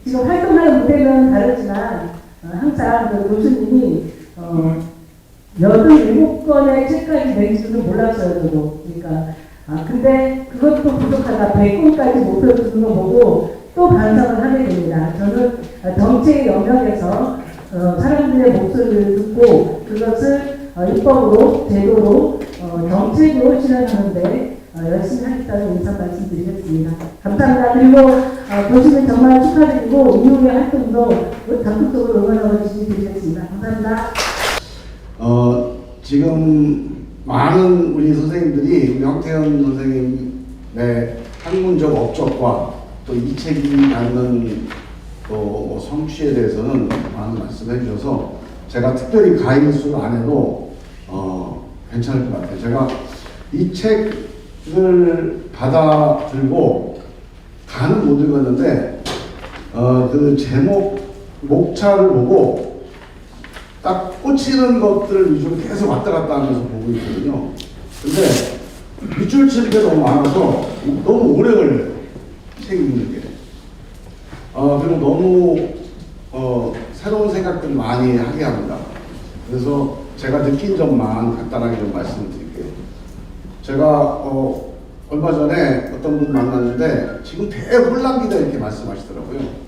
지금 활동하는 무대는 다르지만 항상 그 교수님이 87권의 책까지 낸지도 몰랐어요, 저도. 그러니까 근데 그것도 부족하다. 100권까지 목표를 두는 거 보고 또 반성을 하게 됩니다. 저는 정치의 영역에서 사람들의 목소리를 듣고 그것을 입법으로, 제도로, 정책으로 실현하는데 열심히 하겠다는 인사 말씀드리겠습니다. 감사합니다. 그리고 교수님 정말 축하드리고 이후의 활동도 적극적으로 응원하고 지지드리겠습니다. 감사합니다. 지금 많은 우리 선생님들이 우리 황태현 선생님의 학문적 업적과 또 이 책이 갖는 또 성취에 대해서는 많은 말씀해 주셔서 제가 특별히 가인수를 안 해도 괜찮을 것 같아요. 제가 이 책을 받아 들고 다는 못 읽었는데 그 제목 목차를 보고 딱 꽂히는 것들 위주로 계속 왔다 갔다 하면서 보고 있거든요. 근데 밑줄 칠 게 너무 많아서 너무 오래 걸려요. 책 읽는 게. 그리고 너무 새로운 생각들 많이 하게 합니다. 그래서 제가 느낀 점만 간단하게 좀 말씀을 드릴게요. 제가 얼마 전에 어떤 분 만났는데 지금 대혼란기다 이렇게 말씀하시더라고요.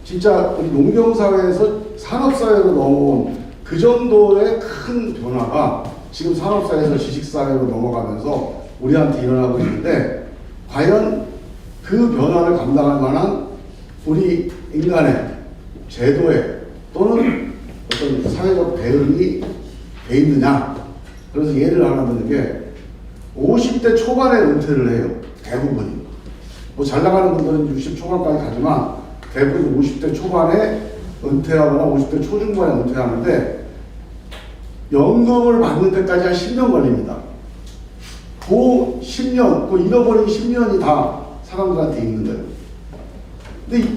진짜 우리 농경사회에서 산업사회로 넘어온 그 정도의 큰 변화가 지금 산업사회에서 지식사회로 넘어가면서 우리한테 일어나고 있는데 과연 그 변화를 감당할 만한 우리 인간의 제도에 또는 어떤 사회적 대응이 돼 있느냐? 그래서 예를 하나 드는 게 50대 초반에 은퇴를 해요. 대부분이. 뭐 잘 나가는 분들은 60 초반까지 가지만 대부분 50대 초반에 은퇴하거나 50대 초중반에 은퇴하는데 연금을 받는 데까지 한 10년 걸립니다. 그 10년, 그 잃어버린 10년이 다 사람들한테 있는 거예요. 근데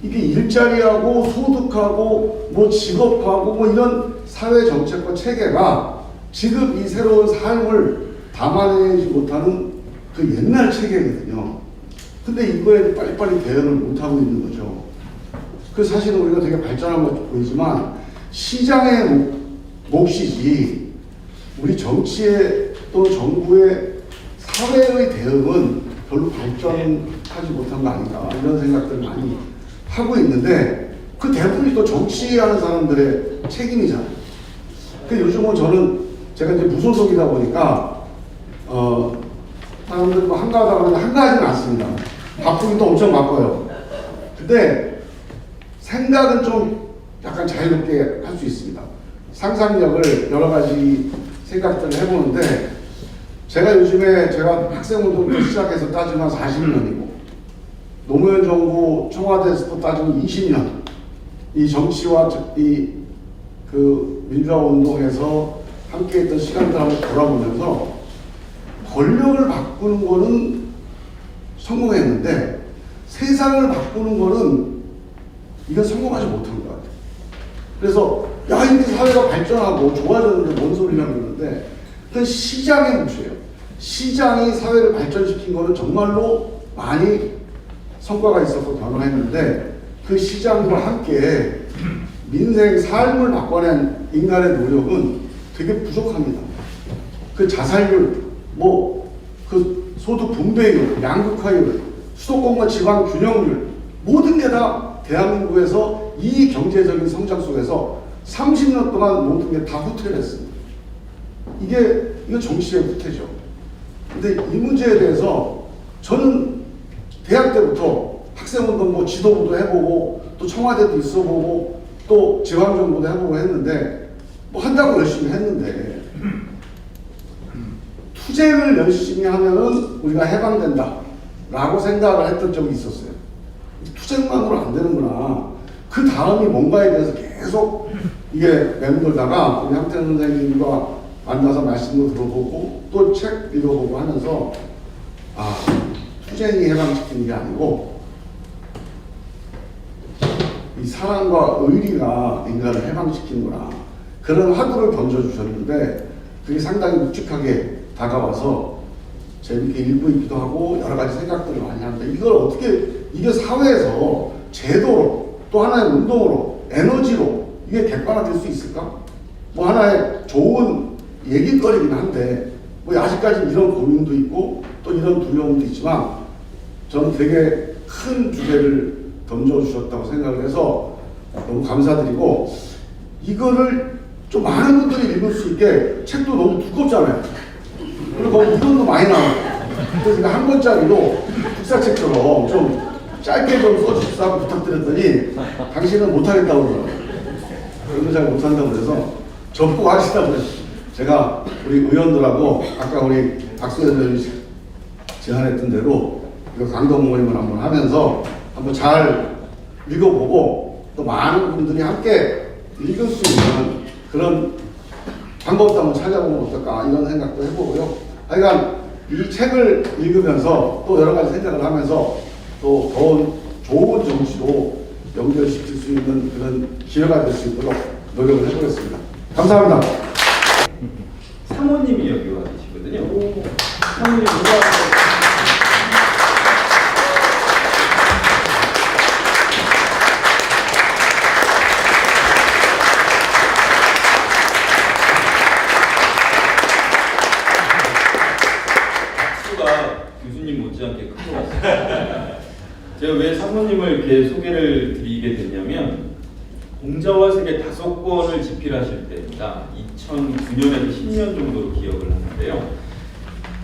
이게 일자리하고 소득하고 뭐 직업하고 뭐 이런 사회 정책과 체계가 지금 이 새로운 삶을 담아내지 못하는 그 옛날 체계거든요. 근데 이거에 빨리빨리 대응을 못하고 있는 거죠. 그 사실은 우리가 되게 발전한 것 보이지만 시장의 몫이지 우리 정치의 또 정부의 사회의 대응은 별로 발전하지 못한 거 아닌가 이런 생각들을 많이 하고 있는데 그 대부분이 또 정치하는 사람들의 책임이잖아요. 그 요즘은 저는 제가 이제 무소속이다 보니까 사람들이 뭐 한가하다 그러는데 한가하지는 않습니다. 바쁘긴 또 엄청 바빠요. 근데 생각은 좀 약간 자유롭게 할 수 있습니다. 상상력을 여러 가지 생각들을 해보는데 제가 요즘에 제가 학생운동부터 시작해서 따지면 40년이고 노무현 정부 청와대에서도 따지면 20년 이 정치와 이 그 민주화 운동에서 함께했던 시간들 한번 돌아보면서 권력을 바꾸는 거는 성공했는데 세상을 바꾸는 거는 이건 성공하지 못한 것 같아요. 그래서 야 이제 사회가 발전하고 좋아졌는데 뭔 소리냐고 그러는데 그건 시장의 몫이에요. 시장이 사회를 발전시킨 거는 정말로 많이 성과가 있었고 변화했는데 그 시장과 함께 민생 삶을 바꿔낸 인간의 노력은 되게 부족합니다. 그 자살률, 뭐 그 소득 분배율, 양극화율, 수도권과 지방 균형률 모든 게 다 대한민국에서 이 경제적인 성장 속에서 30년 동안 모든 게 다 후퇴했습니다. 이거 정치의 후퇴죠. 근데 이 문제에 대해서 저는 대학 때부터 학생운동 뭐 지도부도 해보고 또 청와대도 있어보고 또 지방정부도 해보고 했는데 뭐 한다고 열심히 했는데 투쟁을 열심히 하면은 우리가 해방된다 라고 생각을 했던 적이 있었어요. 투쟁만으로 안 되는구나. 그 다음이 뭔가에 대해서 계속 이게 맴돌다가 우리 함태현 선생님과 만나서 말씀도 들어보고 또 책 읽어보고 하면서 투쟁이 해방시키는 게 아니고 이 사랑과 의리가 인간을 해방시키는구나. 그런 화두를 던져주셨는데 그게 상당히 묵직하게 다가와서 재밌게 읽고 있기도 하고 여러 가지 생각들을 많이 하는데 이걸 어떻게 이게 사회에서 제도로 또 하나의 운동으로 에너지로 이게 객관화될 수 있을까? 뭐 하나의 좋은 얘기거리긴 한데 뭐 아직까지 이런 고민도 있고 또 이런 두려움도 있지만 저는 되게 큰 주제를 던져주셨다고 생각을 해서 너무 감사드리고 이거를 좀 많은 분들이 읽을 수 있게 책도 너무 두껍잖아요. 그리고 거기 이론도 많이 나와요. 그래서 한 권짜리로 국사책처럼 좀 짧게 좀 써주시라고 부탁드렸더니 당신은 못하겠다고 그러더라고요. 그런 거 잘 못한다고 그래서 접고 하시다고 그랬어요. 제가 우리 의원들하고 아까 우리 박수현 의원이 제안했던 대로 이거 강도 모임을 한번 하면서 한번 잘 읽어보고 또 많은 분들이 함께 읽을 수 있는 그런 방법도 한번 찾아보면 어떨까 이런 생각도 해보고요. 하여간 이 책을 읽으면서 또 여러 가지 생각을 하면서 또 더 좋은 정치로 연결시킬 수 있는 그런 기회가 될 수 있도록 노력을 해보겠습니다. 감사합니다. 사모님이 여기 와 계시거든요. 사모님 교수님 못지않게 큰 것 같습니다. 제가 왜 사모님을 이렇게 소개를 드리게 됐냐면 공자와 세계 5권을 집필하실 때입니다. 2009년에서 10년 정도로 기억을 하는데요.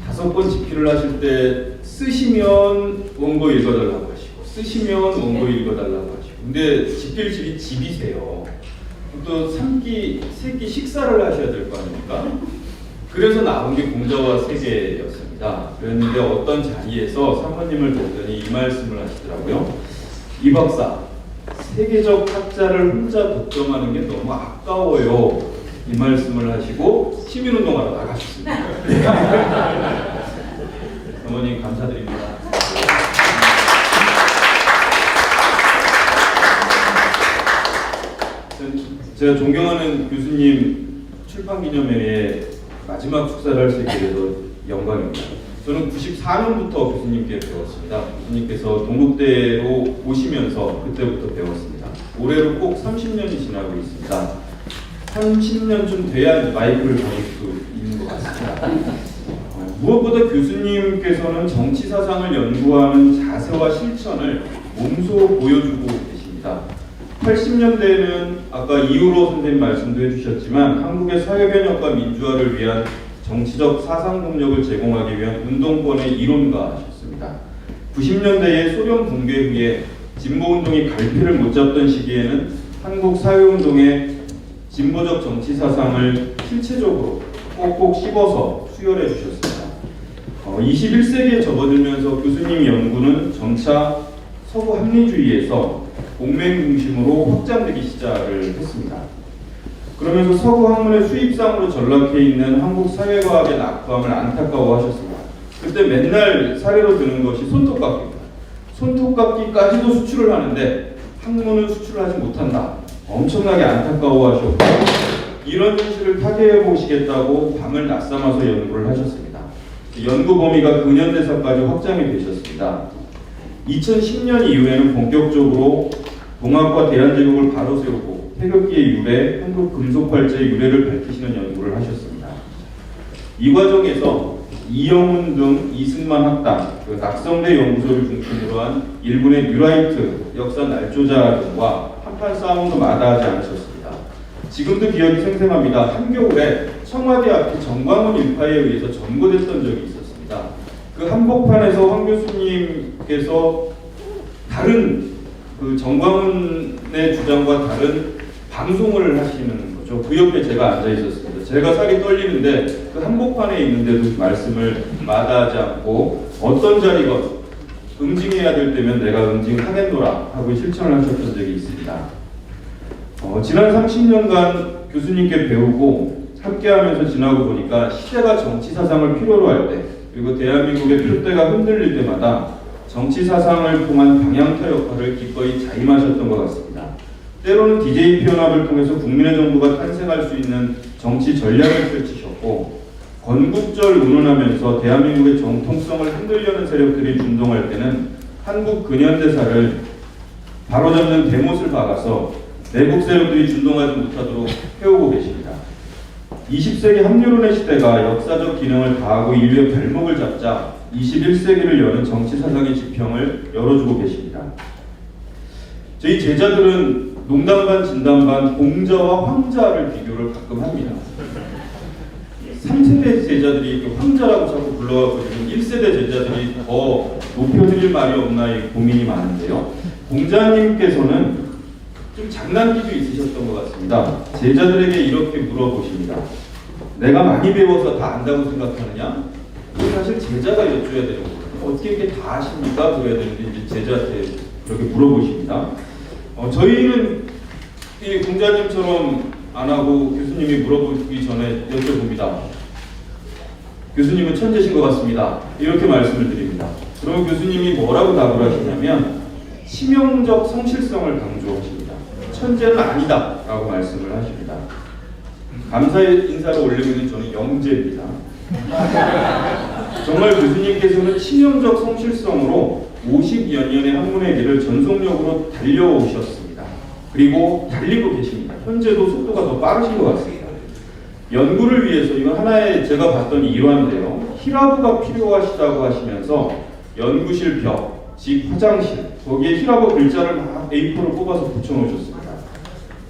5권 집필을 하실 때 쓰시면 원고 읽어달라고 하시고 쓰시면 원고 읽어달라고 하시고 근데 집필집이 집이세요. 또 세 끼 식사를 하셔야 될 거 아닙니까? 그래서 나온 게 공자와 세계였습니다. 그랬는데 어떤 자리에서 사모님을 뵀더니 이 말씀을 하시더라고요. 이 박사, 세계적 학자를 혼자 독점하는 게 너무 아까워요. 이 말씀을 하시고 시민운동하러 나가셨습니다. 어머님 감사드립니다. 제가 존경하는 교수님 출판기념회에 마지막 축사를 할 수 있게 돼서 영광입니다. 저는 94년부터 교수님께 배웠습니다. 교수님께서 동국대로 오시면서 그때부터 배웠습니다. 올해로 꼭 30년이 지나고 있습니다. 30년쯤 돼야 마이크를 잡을 수 있는 것 같습니다. 무엇보다 교수님께서는 정치 사상을 연구하는 자세와 실천을 몸소 보여주고 계십니다. 80년대에는 아까 이후로 선생님 말씀도 해주셨지만 한국의 사회변혁과 민주화를 위한 정치적 사상 동력을 제공하기 위한 운동권의 이론가셨습니다. 90년대에 소련 붕괴 후에 진보운동이 갈피를 못 잡던 시기에는 한국 사회운동의 진보적 정치 사상을 실체적으로 꼭꼭 씹어서 수혈해 주셨습니다. 21세기에 접어들면서 교수님 연구는 점차 서구 합리주의에서 공맹 중심으로 확장되기 시작을 했습니다. 그러면서 서구 학문의 수입상으로 전락해 있는 한국 사회과학의 낙후함을 안타까워하셨습니다. 그때 맨날 사례로 드는 것이 손톱깎이입니다. 손톱깎이까지도 수출을 하는데 학문은 수출하지 못한다. 엄청나게 안타까워하셨고 이런 현실을 타개해 보시겠다고 밤을 낮삼아서 연구를 하셨습니다. 연구 범위가 근현대사까지 확장이 되셨습니다. 2010년 이후에는 본격적으로 동학과 대한제국을 바로 세우고 태극기의 유래, 한국 금속활자의 유래를 밝히시는 연구를 하셨습니다. 이 과정에서 이영훈 등 이승만 학당, 낙성대 연구소를 중심으로 한 일본의 뉴라이트 역사 날조자 등과 한판 싸움도 마다하지 않으셨습니다. 지금도 기억이 생생합니다. 한겨울에 청와대 앞이 정광훈 일파에 의해서 점거됐던 적이 있었습니다. 그 한복판에서 황 교수님께서 다른 그 정광훈의 주장과 다른 방송을 하시는 거죠. 그 옆에 제가 앉아 있었습니다. 제가 살이 떨리는데 그 한복판에 있는데도 말씀을 마다하지 않고 어떤 자리건 응징해야 될 때면 내가 응징하겠노라 하고 실천을 하셨던 적이 있습니다. 지난 30년간 교수님께 배우고 함께하면서 지나고 보니까 시대가 정치 사상을 필요로 할 때 그리고 대한민국의 표대가 흔들릴 때마다 정치 사상을 통한 방향타 역할을 기꺼이 자임하셨던 것 같습니다. 때로는 DJ 피연합을 통해서 국민의 정부가 탄생할 수 있는 정치 전략을 펼치셨고 건국절 운운하면서 대한민국의 정통성을 흔들려는 세력들이 준동할 때는 한국 근현대사를 바로잡는 대못을 박아서 내국 세력들이 준동하지 못하도록 해오고 계십니다. 20세기 합류론의 시대가 역사적 기능을 다하고 인류의 발목을 잡자 21세기를 여는 정치 사상의 지평을 열어주고 계십니다. 저희 제자들은 농담 반 진담 반 공자와 황자를 비교를 가끔 합니다. 3세대 제자들이 황자라고 자꾸 불러가지고 1세대 제자들이 더 높여드릴 말이 없나 고민이 많은데요. 공자님께서는 좀 장난기도 있으셨던 것 같습니다. 제자들에게 이렇게 물어보십니다. 내가 많이 배워서 다 안다고 생각하느냐? 사실 제자가 여쭤야 되는 거예요. 어떻게 이렇게 다 아십니까? 그래야 되는데 이제 제자한테 그렇게 물어보십니다. 저희는 이 공자님처럼 안 하고 교수님이 물어보기 전에 여쭤봅니다. 교수님은 천재신 것 같습니다. 이렇게 말씀을 드립니다. 그러면 교수님이 뭐라고 답을 하시냐면 치명적 성실성을 강조하십니다. 천재는 아니다 라고 말씀을 하십니다. 감사의 인사를 올리고 있는 저는 영재입니다. 정말 교수님께서는 치명적 성실성으로 50여 년의 학문의 길을 전속력으로 달려오셨습니다. 그리고 달리고 계십니다. 현재도 속도가 더 빠르신 것 같습니다. 연구를 위해서 이건 하나의 제가 봤던 일화인데요. 히라보가 필요하시다고 하시면서 연구실 벽, 집 화장실 거기에 히라보 글자를 막 A4로 뽑아서 붙여놓으셨습니다.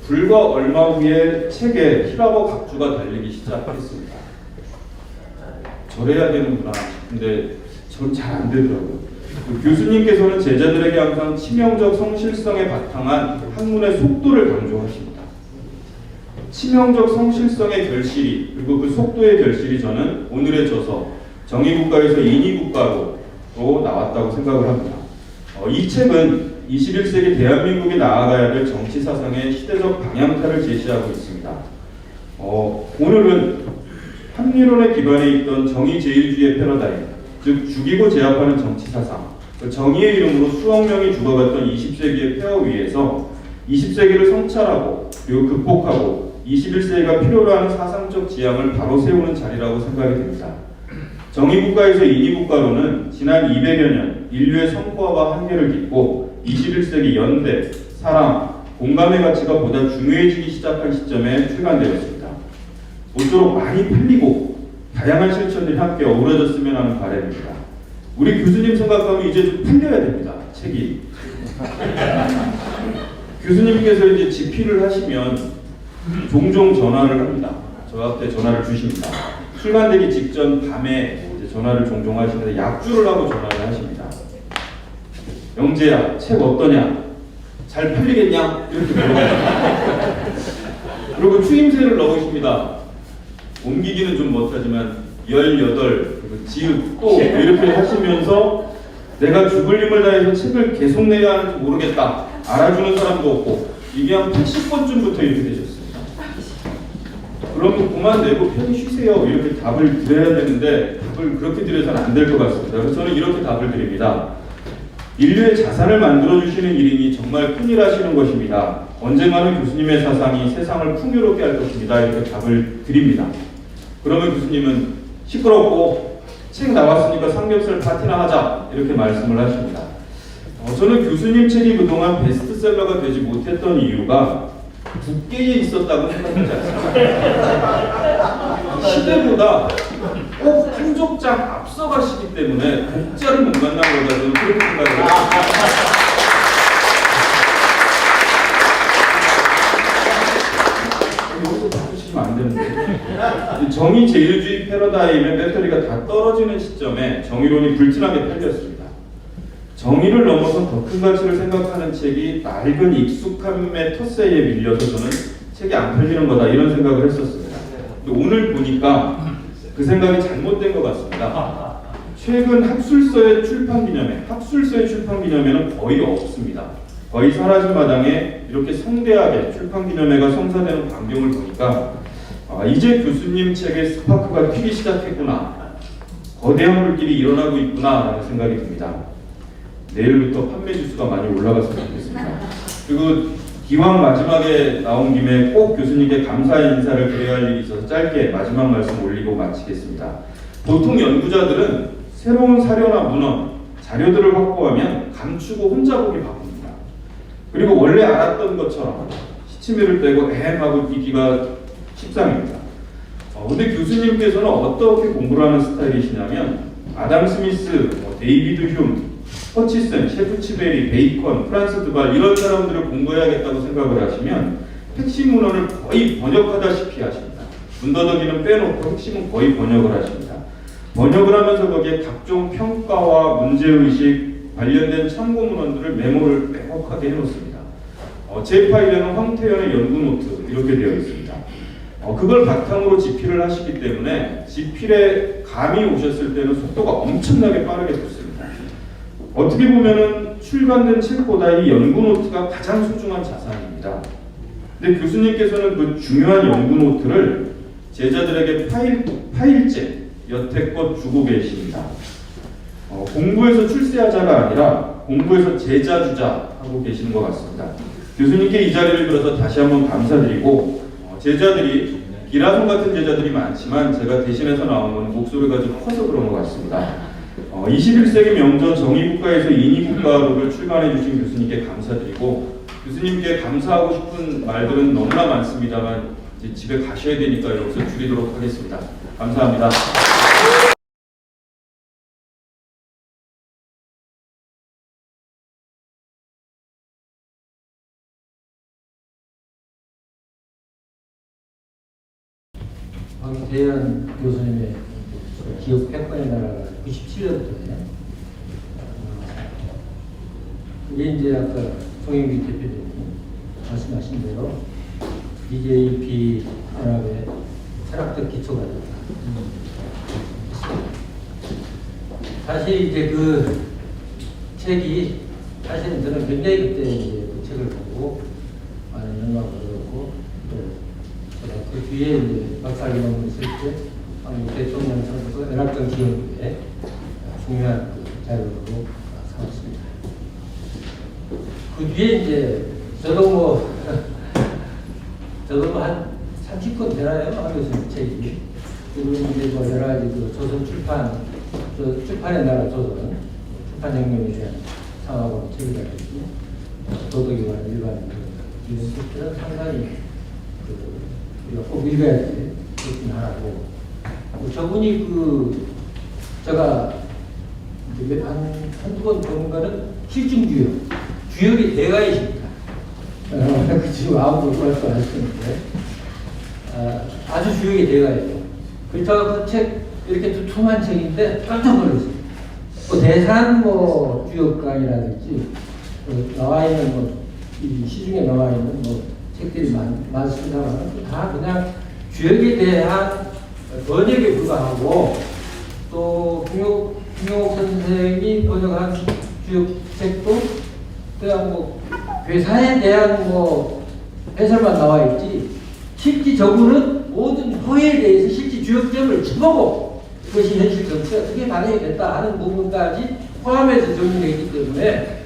불과 얼마 후에 책에 히라보 각주가 달리기 시작했습니다. 저래야 되는구나 싶은데 전 잘 안 되더라고요. 교수님께서는 제자들에게 항상 치명적 성실성에 바탕한 학문의 속도를 강조하십니다. 치명적 성실성의 결실이 그리고 그 속도의 결실이 저는 오늘의 저서 정의국가에서 인의국가로 나왔다고 생각을 합니다. 이 책은 21세기 대한민국이 나아가야 될 정치 사상의 시대적 방향타를 제시하고 있습니다. 오늘은 합리론에 기반해 있던 정의제일주의의 패러다임, 즉 죽이고 제압하는 정치 사상, 그 정의의 이름으로 수억 명이 죽어갔던 20세기의 폐허 위에서 20세기를 성찰하고 그리고 극복하고 21세기가 필요로 하는 사상적 지향을 바로 세우는 자리라고 생각이 됩니다. 정의국가에서 인의국가로는 지난 200여 년 인류의 성과와 한계를 딛고 21세기 연대, 사랑, 공감의 가치가 보다 중요해지기 시작한 시점에 출간되었습니다. 모쪼록 많이 팔리고 다양한 실천들이 함께 어우러졌으면 하는 바람입니다. 우리 교수님 생각하면 이제 좀 팔려야 됩니다. 책이. 교수님께서 이제 집필을 하시면 종종 전화를 합니다. 저한테 전화를 주십니다. 출간되기 직전 밤에 이제 전화를 종종 하시는데 약주를 하고 전화를 하십니다. 영재야, 책 어떠냐? 잘 팔리겠냐? 이렇게 물어봅니다. 그리고 추임새를 넣으십니다. 옮기기는 좀 못하지만 18, 그리고 지읒, 또 이렇게 하시면서 내가 죽을 힘을 다해서 책을 계속 내야 하는지 모르겠다. 알아주는 사람도 없고 이게 한 80번쯤부터 이렇게 되셨습니다. 그럼 그만 내고 편히 쉬세요. 이렇게 답을 드려야 되는데 답을 그렇게 드려서는 안 될 것 같습니다. 그래서 저는 이렇게 답을 드립니다. 인류의 자산을 만들어주시는 일이니 정말 큰일 하시는 것입니다. 언젠가는 교수님의 사상이 세상을 풍요롭게 할 것입니다. 이렇게 답을 드립니다. 그러면 교수님은 시끄럽고 책 나왔으니까 삼겹살 파티나 하자 이렇게 말씀을 하십니다. 저는 교수님 책이 그동안 베스트셀러가 되지 못했던 이유가 두께에 있었다고 생각하지 않습니다. 시대보다 꼭 한 족장 앞서가시기 때문에 독자를 못 만난 거다 저는 그렇게 생각을 합니다. 여기서 바꾸시면 안 되는데 정의제일주의 패러다임의 배터리가 다 떨어지는 시점에 정의론이 불진하게 팔렸습니다. 정의를 넘어서 더 큰 가치를 생각하는 책이 낡은 익숙함의 텃세에 밀려서 저는 책이 안 팔리는 거다 이런 생각을 했었습니다. 근데 오늘 보니까 그 생각이 잘못된 것 같습니다. 최근 학술서의 출판 기념회는 거의 없습니다. 거의 사라진 마당에 이렇게 성대하게 출판 기념회가 성사되는 광경을 보니까 이제 교수님 책의 스파크가 튀기 시작했구나. 거대한 물길이 일어나고 있구나 라는 생각이 듭니다. 내일부터 판매 주수가 많이 올라갔으면 좋겠습니다. 그리고 기왕 마지막에 나온 김에 꼭 교수님께 감사 인사를 드려야 할 일이 있어서 짧게 마지막 말씀 올리고 마치겠습니다. 보통 연구자들은 새로운 사료나 문헌, 자료들을 확보하면 감추고 혼자 보기 바쁩니다. 그리고 원래 알았던 것처럼 시치미를 떼고 하고 뛰기가 십상입니다. 근데 교수님께서는 어떻게 공부를 하는 스타일이시냐면 아담 스미스, 데이비드 휴me, 허치슨, 셰프치베리, 베이컨, 프란스 드발 이런 사람들을 공부해야겠다고 생각을 하시면 핵심 문헌을 거의 번역하다시피 하십니다. 문더더기는 빼놓고 핵심은 거의 번역을 하십니다. 번역을 하면서 거기에 각종 평가와 문제의식 관련된 참고 문헌들을 메모를 빼곡하게 해놓습니다. 제 파일에는 황태현의 연구노트 이렇게 되어 있습니다. 그걸 바탕으로 집필을 하시기 때문에 집필에 감이 오셨을 때는 속도가 엄청나게 빠르게 됐습니다. 어떻게 보면은 출간된 책보다 이 연구노트가 가장 소중한 자산입니다. 근데 교수님께서는 그 중요한 연구노트를 제자들에게 파일째 여태껏 주고 계십니다. 공부에서 출세하자가 아니라 공부에서 제자주자 하고 계시는 것 같습니다. 교수님께 이 자리를 빌어서 다시 한번 감사드리고 제자들이 기라성 같은 제자들이 많지만 제가 대신해서 나오는 건 목소리가 좀 커서 그런 것 같습니다. 21세기 명저 정의국가에서 인의국가로를 출간해 주신 교수님께 감사드리고 교수님께 감사하고 싶은 말들은 너무나 많습니다만 이제 집에 가셔야 되니까 여기서 줄이도록 하겠습니다. 감사합니다. 황태현 교수님의 기억 백번의 나라가 97년부터네요. 그게 이제 아까 송영기 대표님이 말씀하신 대로 BJP 연합의 철학적 기초가 됩니다. 사실 이제 그 책이 사실은 저는 굉장히 그때 이제 그 책을 보고 많은 영감을 얻었고 또 제가 그 뒤에 이제 박사학위 논문 쓸 때 한국 대통령 선거 연합정 기획부에 중요한 그 자료로 삼았습니다. 그 뒤에 이제 저도 한 30권 되나요? 하면서 책이. 그리고 이제 뭐 여러 가지 그 조선 출판의 나라 조선, 출판혁명에 대한 상하고 책이라든지, 도덕에 관한 일반 이런 책들은 상당히 우리가 꼭 읽어야 될 것 중 하나고, 저분이 제가 한두 번 보는 거는 실증주역, 주역의 대가이십니다. 지금 아무도 그럴 거 아시는데 아주 주역의 대가예요. 그렇다고 그 책 이렇게 두툼한 책인데 깜짝 놀랐어요. 대산 주역강이라든지 나와 있는 이 시중에 나와 있는 책들이 많습니다만 다 그냥 주역에 대한 번역에 불과하고 또 김용옥 선생이 번역한 주역 책도 그냥 괴사에 대한 해설만 나와 있지 실제 저분은 모든 호에 대해서 실제 주역점을 짚어보고 그것이 현실 정치가 어떻게 반영이 됐다 하는 부분까지 포함해서 정리되기 때문에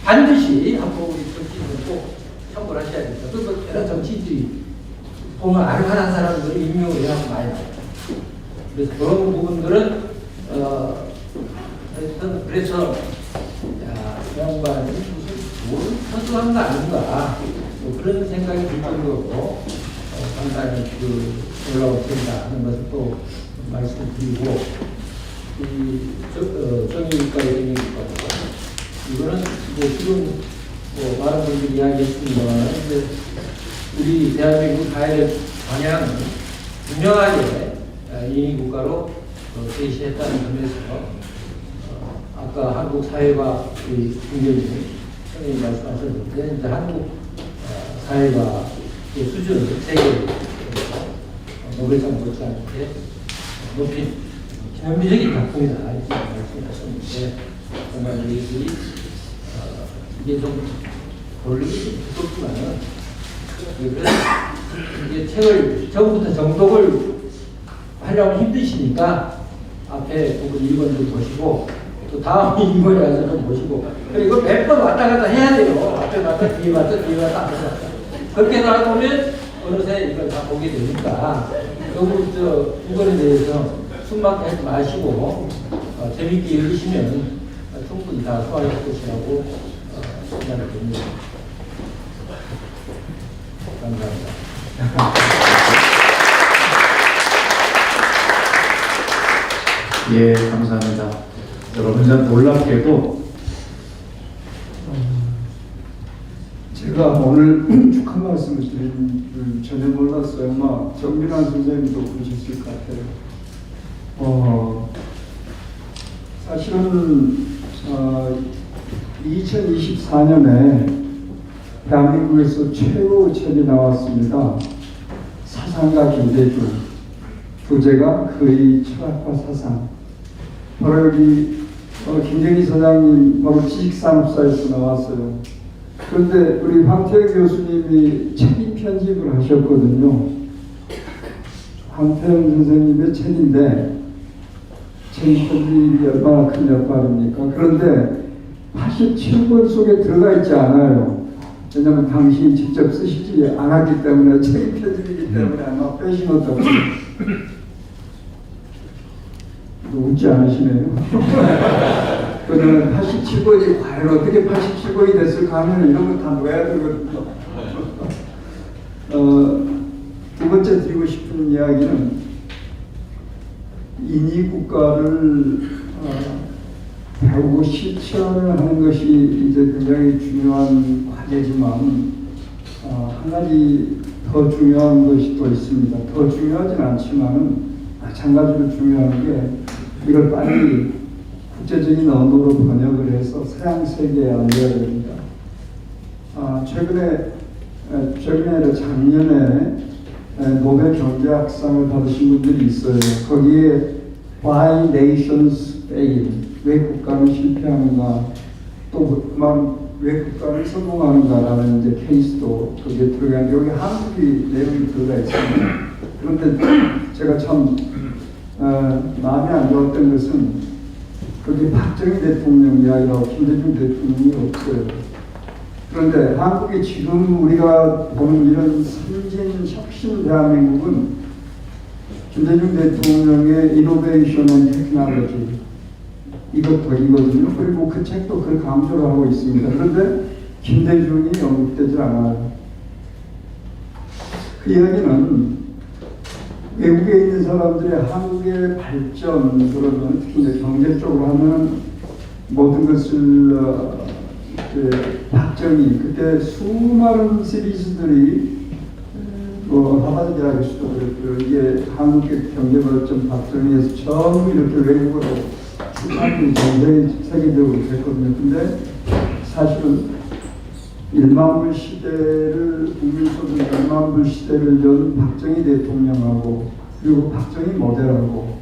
반드시 한번 우리 정치인은 꼭 참고를 하셔야 됩니다. 그리고 여러 정치인들이 보면 알만한 사람들이 임명을 해야 많이 나와요. 그래서 그런 부분들은 하여튼 그래서 양반이 무슨 뭘 선수한 거 아닌가 그런 생각이 들 정도로 상당히 올라올 텐다 하는 것을 또 말씀드리고 정의국가의 정의국가 이거는 지금 많은 분들이 이야기했습니다만 우리 대한민국 사회의 방향은 분명하게 이민국가로 제시했다는 점에서 아까 한국 사회가 굉장히 선생님이 말씀하셨는데 이제 한국 사회가 수준을 세계로 노벨상 못지않게 높인 기념비적인 작품이다 이렇게 말씀하셨는데 정말 이게 좀 돌리기 좀 두껍지만은 그래서 이게 책을 처음부터 정독을 하려면 힘드시니까 앞에 부분 1번 좀 보시고 또 다음 2번에 가서 좀 보시고 그리고 몇 번 왔다 갔다 해야 돼요. 앞에 갔다 뒤에 갔다 뒤에 갔다 앞에 갔다 그렇게 하다 보면 어느새 이걸 다 보게 되니까 너무 이거에 대해서 숨막히 하지 마시고 재밌게 읽으시면 충분히 다 소화할 것이라고 생각을 됩니다. 감사합니다. 예, 감사합니다. 여러분, 놀랍게도 제가 오늘 축하 말씀을 드린 줄 전혀 몰랐어요. 아마 정민환 선생님도 그러셨을 것 같아요. 사실은 2024년에 대한민국에서 최고 책이 나왔습니다. 사상가 김대중, 부제가 그의 철학과 사상. 바로 여기 김정희 사장님 바로 지식산업사에서 나왔어요. 그런데 우리 황태영 교수님이 책임 편집을 하셨거든요. 황태영 선생님의 책인데 책임 편집이 얼마나 큰 역할입니까? 그런데 87권 속에 들어가 있지 않아요. 왜냐하면 당신이 직접 쓰시지 않았기 때문에 책임 편집이기 때문에 아마 빼신 것도 없고 웃지 않으시네요. 그러면 87권이 과연 어떻게 87권이 됐을까 하면 이런 거 다 놓아야 되거든요. 두 번째 드리고 싶은 이야기는 인위국가를 배우고 실천을 하는 것이 이제 굉장히 중요한 과제지만 한 가지 더 중요한 것이 또 있습니다. 더 중요하진 않지만은 마찬가지로 중요한 게 이걸 빨리 국제적인 언어로 번역을 해서 서양 세계에 알려야 됩니다. 최근에 최근에 작년에 노벨 경제학상을 받으신 분들이 있어요. 거기에 Why Nations Fail, 왜 국가는 실패하는가, 또 그만 왜 국가는 성공하는가라는 이제 케이스도 거기에 들어가는데 여기 한국이 내용이 들어가 있습니다. 그런데 제가 참 마음에 안 좋았던 것은 거기 박정희 대통령 이야기하고 김대중 대통령이 없어요. 그런데 한국이 지금 우리가 보는 이런 선진 혁신 대한민국은 김대중 대통령의 이노베이션 앤 테크놀로지 이것들이거든요. 그리고 그 책도 그걸 강조를 하고 있습니다. 그런데 김대중이 언급되지 않아요. 그 이야기는 외국에 있는 사람들이 한국의 발전, 그러면 특히 이제 경제적으로 하면 모든 것을 박정희, 그때 수많은 시리즈들이 하버드 대학에서도 그랬고요. 이게 한국의 경제 발전 박정희에서 처음 이렇게 외국어로 출판이 전 세계적으로 됐거든요. 근데 사실은 일만불 시대를, 국민소득 일만불 시대를 연 박정희 대통령하고 그리고 박정희 모델하고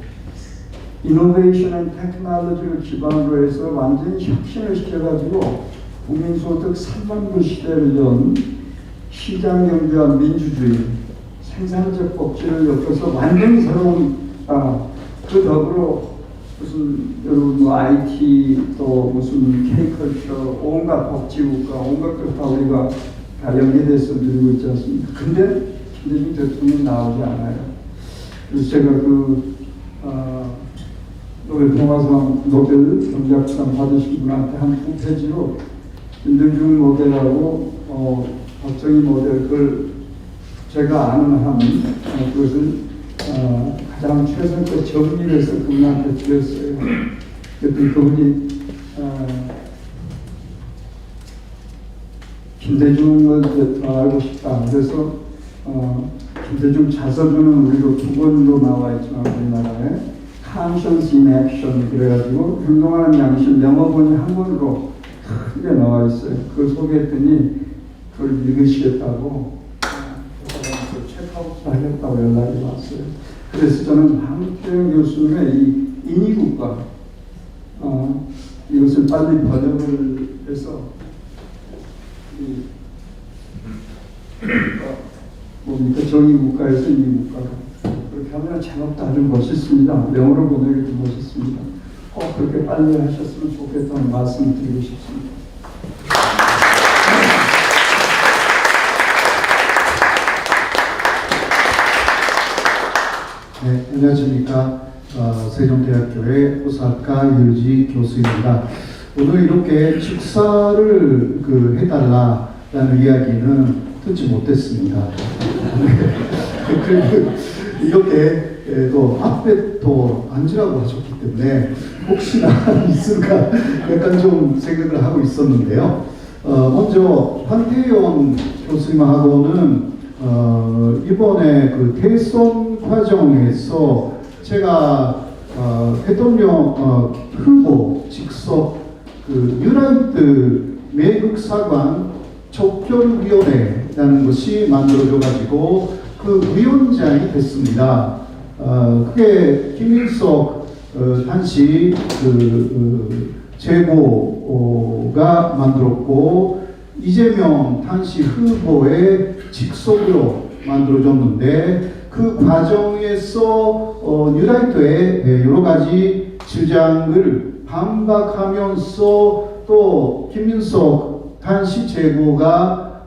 이노베이션 앤 테크놀로지를 기반으로 해서 완전히 혁신을 시켜가지고 국민소득 3만불 시대를 연 시장경제와 민주주의, 생산적 복지를 엮어서 완전히 새로운 그 더불어 무슨 여러분 뭐 IT 또 무슨 K컬처 온갖 복지국가 온갖 것 다 우리가 다 연계돼서 누리고 있지 않습니까? 근데 김대중 대통령이 나오지 않아요. 그래서 제가 노벨 평화상 노벨 경제학상 받으신 분한테 한 2페이지로 김대중 모델하고 박정희 모델 그걸 제가 아는 한 그것을 가장 최선껏 정리를 해서 그분한테 드렸어요. 그랬더니 그분이 김대중을 더 알고 싶다. 그래서 김대중 자서전은 우리로 2권도 나와 있지만 우리나라에 Conscience in Action 그래가지고 행동하는 양심 영어본이 한 권으로 크게 나와 있어요. 그걸 소개했더니 그걸 읽으시겠다고 체크아웃 하겠다고 연락이 왔어요. 그래서 저는 한국대학 교수님의 이 인위국가 이것을 빨리 번역을 해서 뭡니까 정의국가에서 인위국가가 그렇게 하면 제목도 아주 멋있습니다. 영어로 번역해도 멋있습니다. 꼭 그렇게 빨리 하셨으면 좋겠다는 말씀을 드리고 싶습니다. 네, 안녕하십니까. 세종대학교의 호사카 유지 교수입니다. 오늘 이렇게 축사를 해달라라는 이야기는 듣지 못했습니다. 그리고 이렇게 또 앞에 또 앉으라고 하셨기 때문에 혹시나 있을까 약간 좀 생각을 하고 있었는데요. 먼저 판태용 교수님하고는 이번에 그 대선 과정에서 제가 대통령 후보 직속 뉴라이트 매국사관 척결위원회라는 것이 만들어져 가지고 그 위원장이 됐습니다. 그게 김일석 당시 제보가 만들었고 이재명 당시 후보의 직속으로 만들어졌는데 그 과정에서 뉴라이트의 여러 가지 주장을 반박하면서 또 김민석 당시 제보가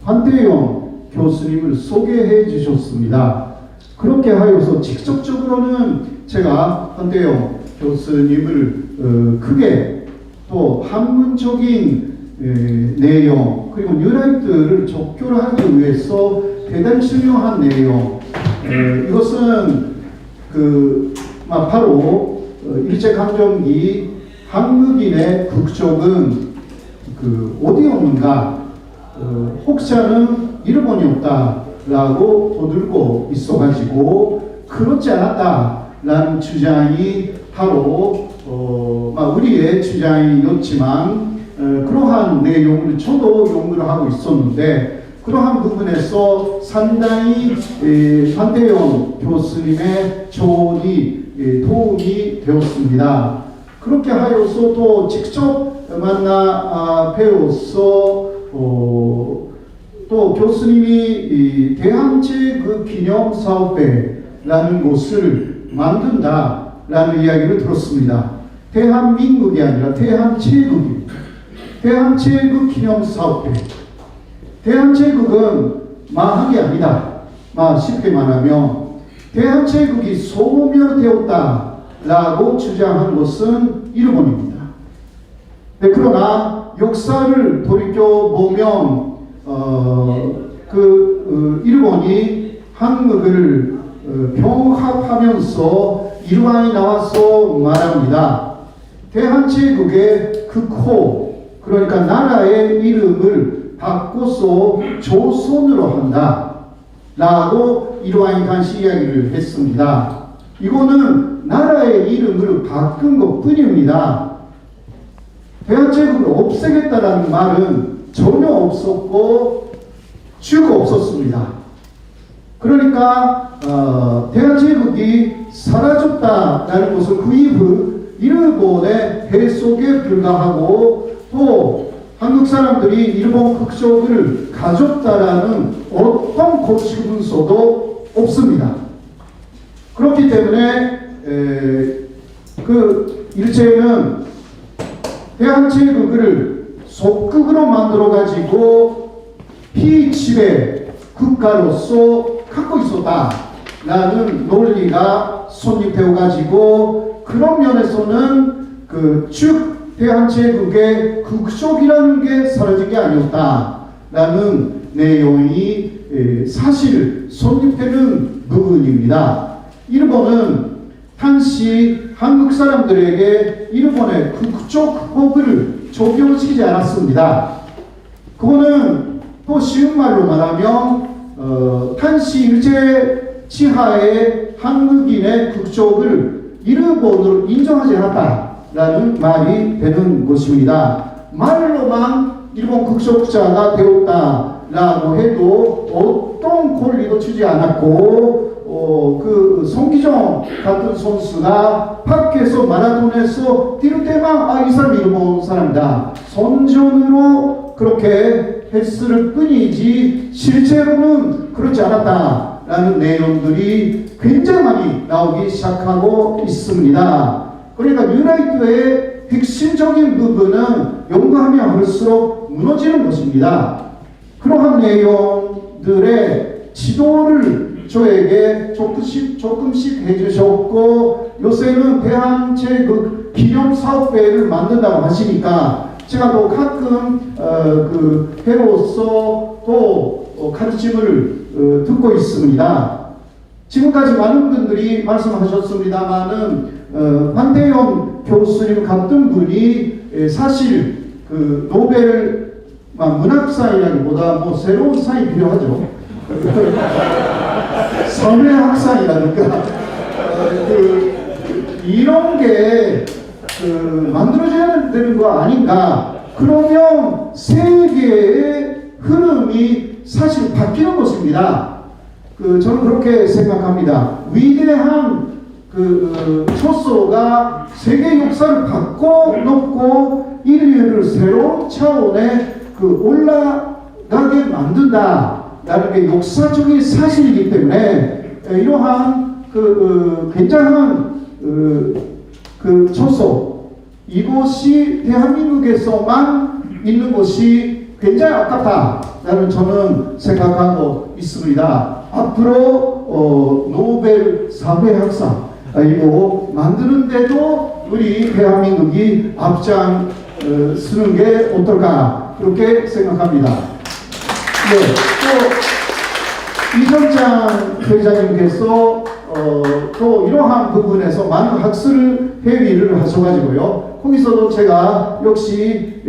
판태용 교수님을 소개해 주셨습니다. 그렇게 하여서 직접적으로는 제가 판태용 교수님을 크게 또 학문적인 내용 그리고 뉴라이트를 적결하기 위해서 대단히 중요한 내용 이것은 바로 일제강점기 한국인의 국적은 어디였는가 혹자는 일본이 없다라고 떠들고 있어가지고 그렇지 않았다라는 주장이 바로 우리의 주장이었지만 그러한 내용을 저도 연구를 하고 있었는데 그러한 부분에서 상당히 한대영 교수님의 조언이 도움이 되었습니다. 그렇게 하여서 또 직접 만나 배워서 또 교수님이 대한체육 기념사업회라는 곳을 만든다라는 이야기를 들었습니다. 대한민국이 아니라 대한체육입니다. 대한체육 기념사업회. 대한체육은 망한 게 아니다. 쉽게 말하면 대한체육이 소멸되었다라고 주장한 것은 일본입니다. 그러나 역사를 돌이켜보면 일본이 한국을 병합하면서 일왕이 나와서 말합니다. 대한체육의 국호, 그러니까 나라의 이름을 바꿔서 조선으로 한다 라고 일왕이 당시 이야기를 했습니다. 이거는 나라의 이름을 바꾼 것 뿐입니다. 대한체육을 없애겠다라는 말은 전혀 없었고 주가 없었습니다. 그러니까 대한체육이 사라졌다라는 것은 그 이후 일본의 해석에 불과하고 또 한국 사람들이 일본 국적을 가졌다라는 어떤 고치 문서도 없습니다. 그렇기 때문에 일제는 대한체육을 속국으로 만들어 가지고 피지배 국가로서 갖고 있었다라는 논리가 성립되어 가지고 그런 면에서는 즉 대한체육의 국적이라는 게 사라진 게 아니었다라는 내용이 사실 성립되는 부분입니다. 일본은 당시 한국 사람들에게 일본의 국적법을 적용시키지 않았습니다. 그거는 또 쉬운 말로 말하면 당시 일제 치하의 한국인의 국적을 일본으로 인정하지 않았다라는 말이 되는 것입니다. 말로만 일본 국적자가 되었다라고 해도 어떤 권리도 주지 않았고 송기정 같은 선수가 밖에서 마라톤에서 뛸 때만 이 사람 일본 사람이다 선전으로 그렇게 했을 뿐이지 실제로는 그렇지 않았다라는 내용들이 굉장히 많이 나오기 시작하고 있습니다. 그러니까 유나이트의 핵심적인 부분은 연구하면 할수록 무너지는 것입니다. 그러한 내용들의 지도를 저에게 조금씩 해주셨고 요새는 대한체육 기념사업회를 만든다고 하시니까 제가 또 가끔 해로서 또 가르침을 듣고 있습니다. 지금까지 많은 분들이 말씀하셨습니다만은 한대영 교수님 같은 분이 사실 노벨 문학상이라기보다 새로운 상이 필요하죠. 선례학상이라든가 이런 게 만들어져야 되는 거 아닌가. 그러면 세계의 흐름이 사실 바뀌는 것입니다. 저는 그렇게 생각합니다. 위대한 초소가 세계 역사를 바꿔놓고 인류를 새로운 차원에 올라가게 만든다라는 게 역사적인 사실이기 때문에 이러한 굉장한 초소 이곳이 대한민국에서만 있는 것이 굉장히 아깝다라는 저는 생각하고 있습니다. 앞으로 노벨 사회학상 이거 만드는데도 우리 대한민국이 앞장 쓰는 게 어떨까 그렇게 생각합니다. 또 이정장 회장님께서 또 이러한 부분에서 많은 학술 회의를 하셔가지고요. 거기서도 제가 역시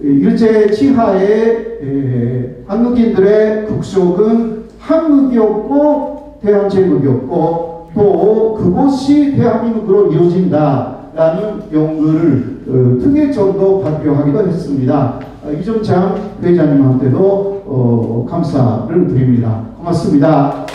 일제 치하의 한국인들의 국적은 한국이었고 대한제국이었고 또 그것이 대한민국으로 이루어진다라는 연구를 특례전도 발표하기도 했습니다. 이종창 회장님한테도 감사를 드립니다. 고맙습니다.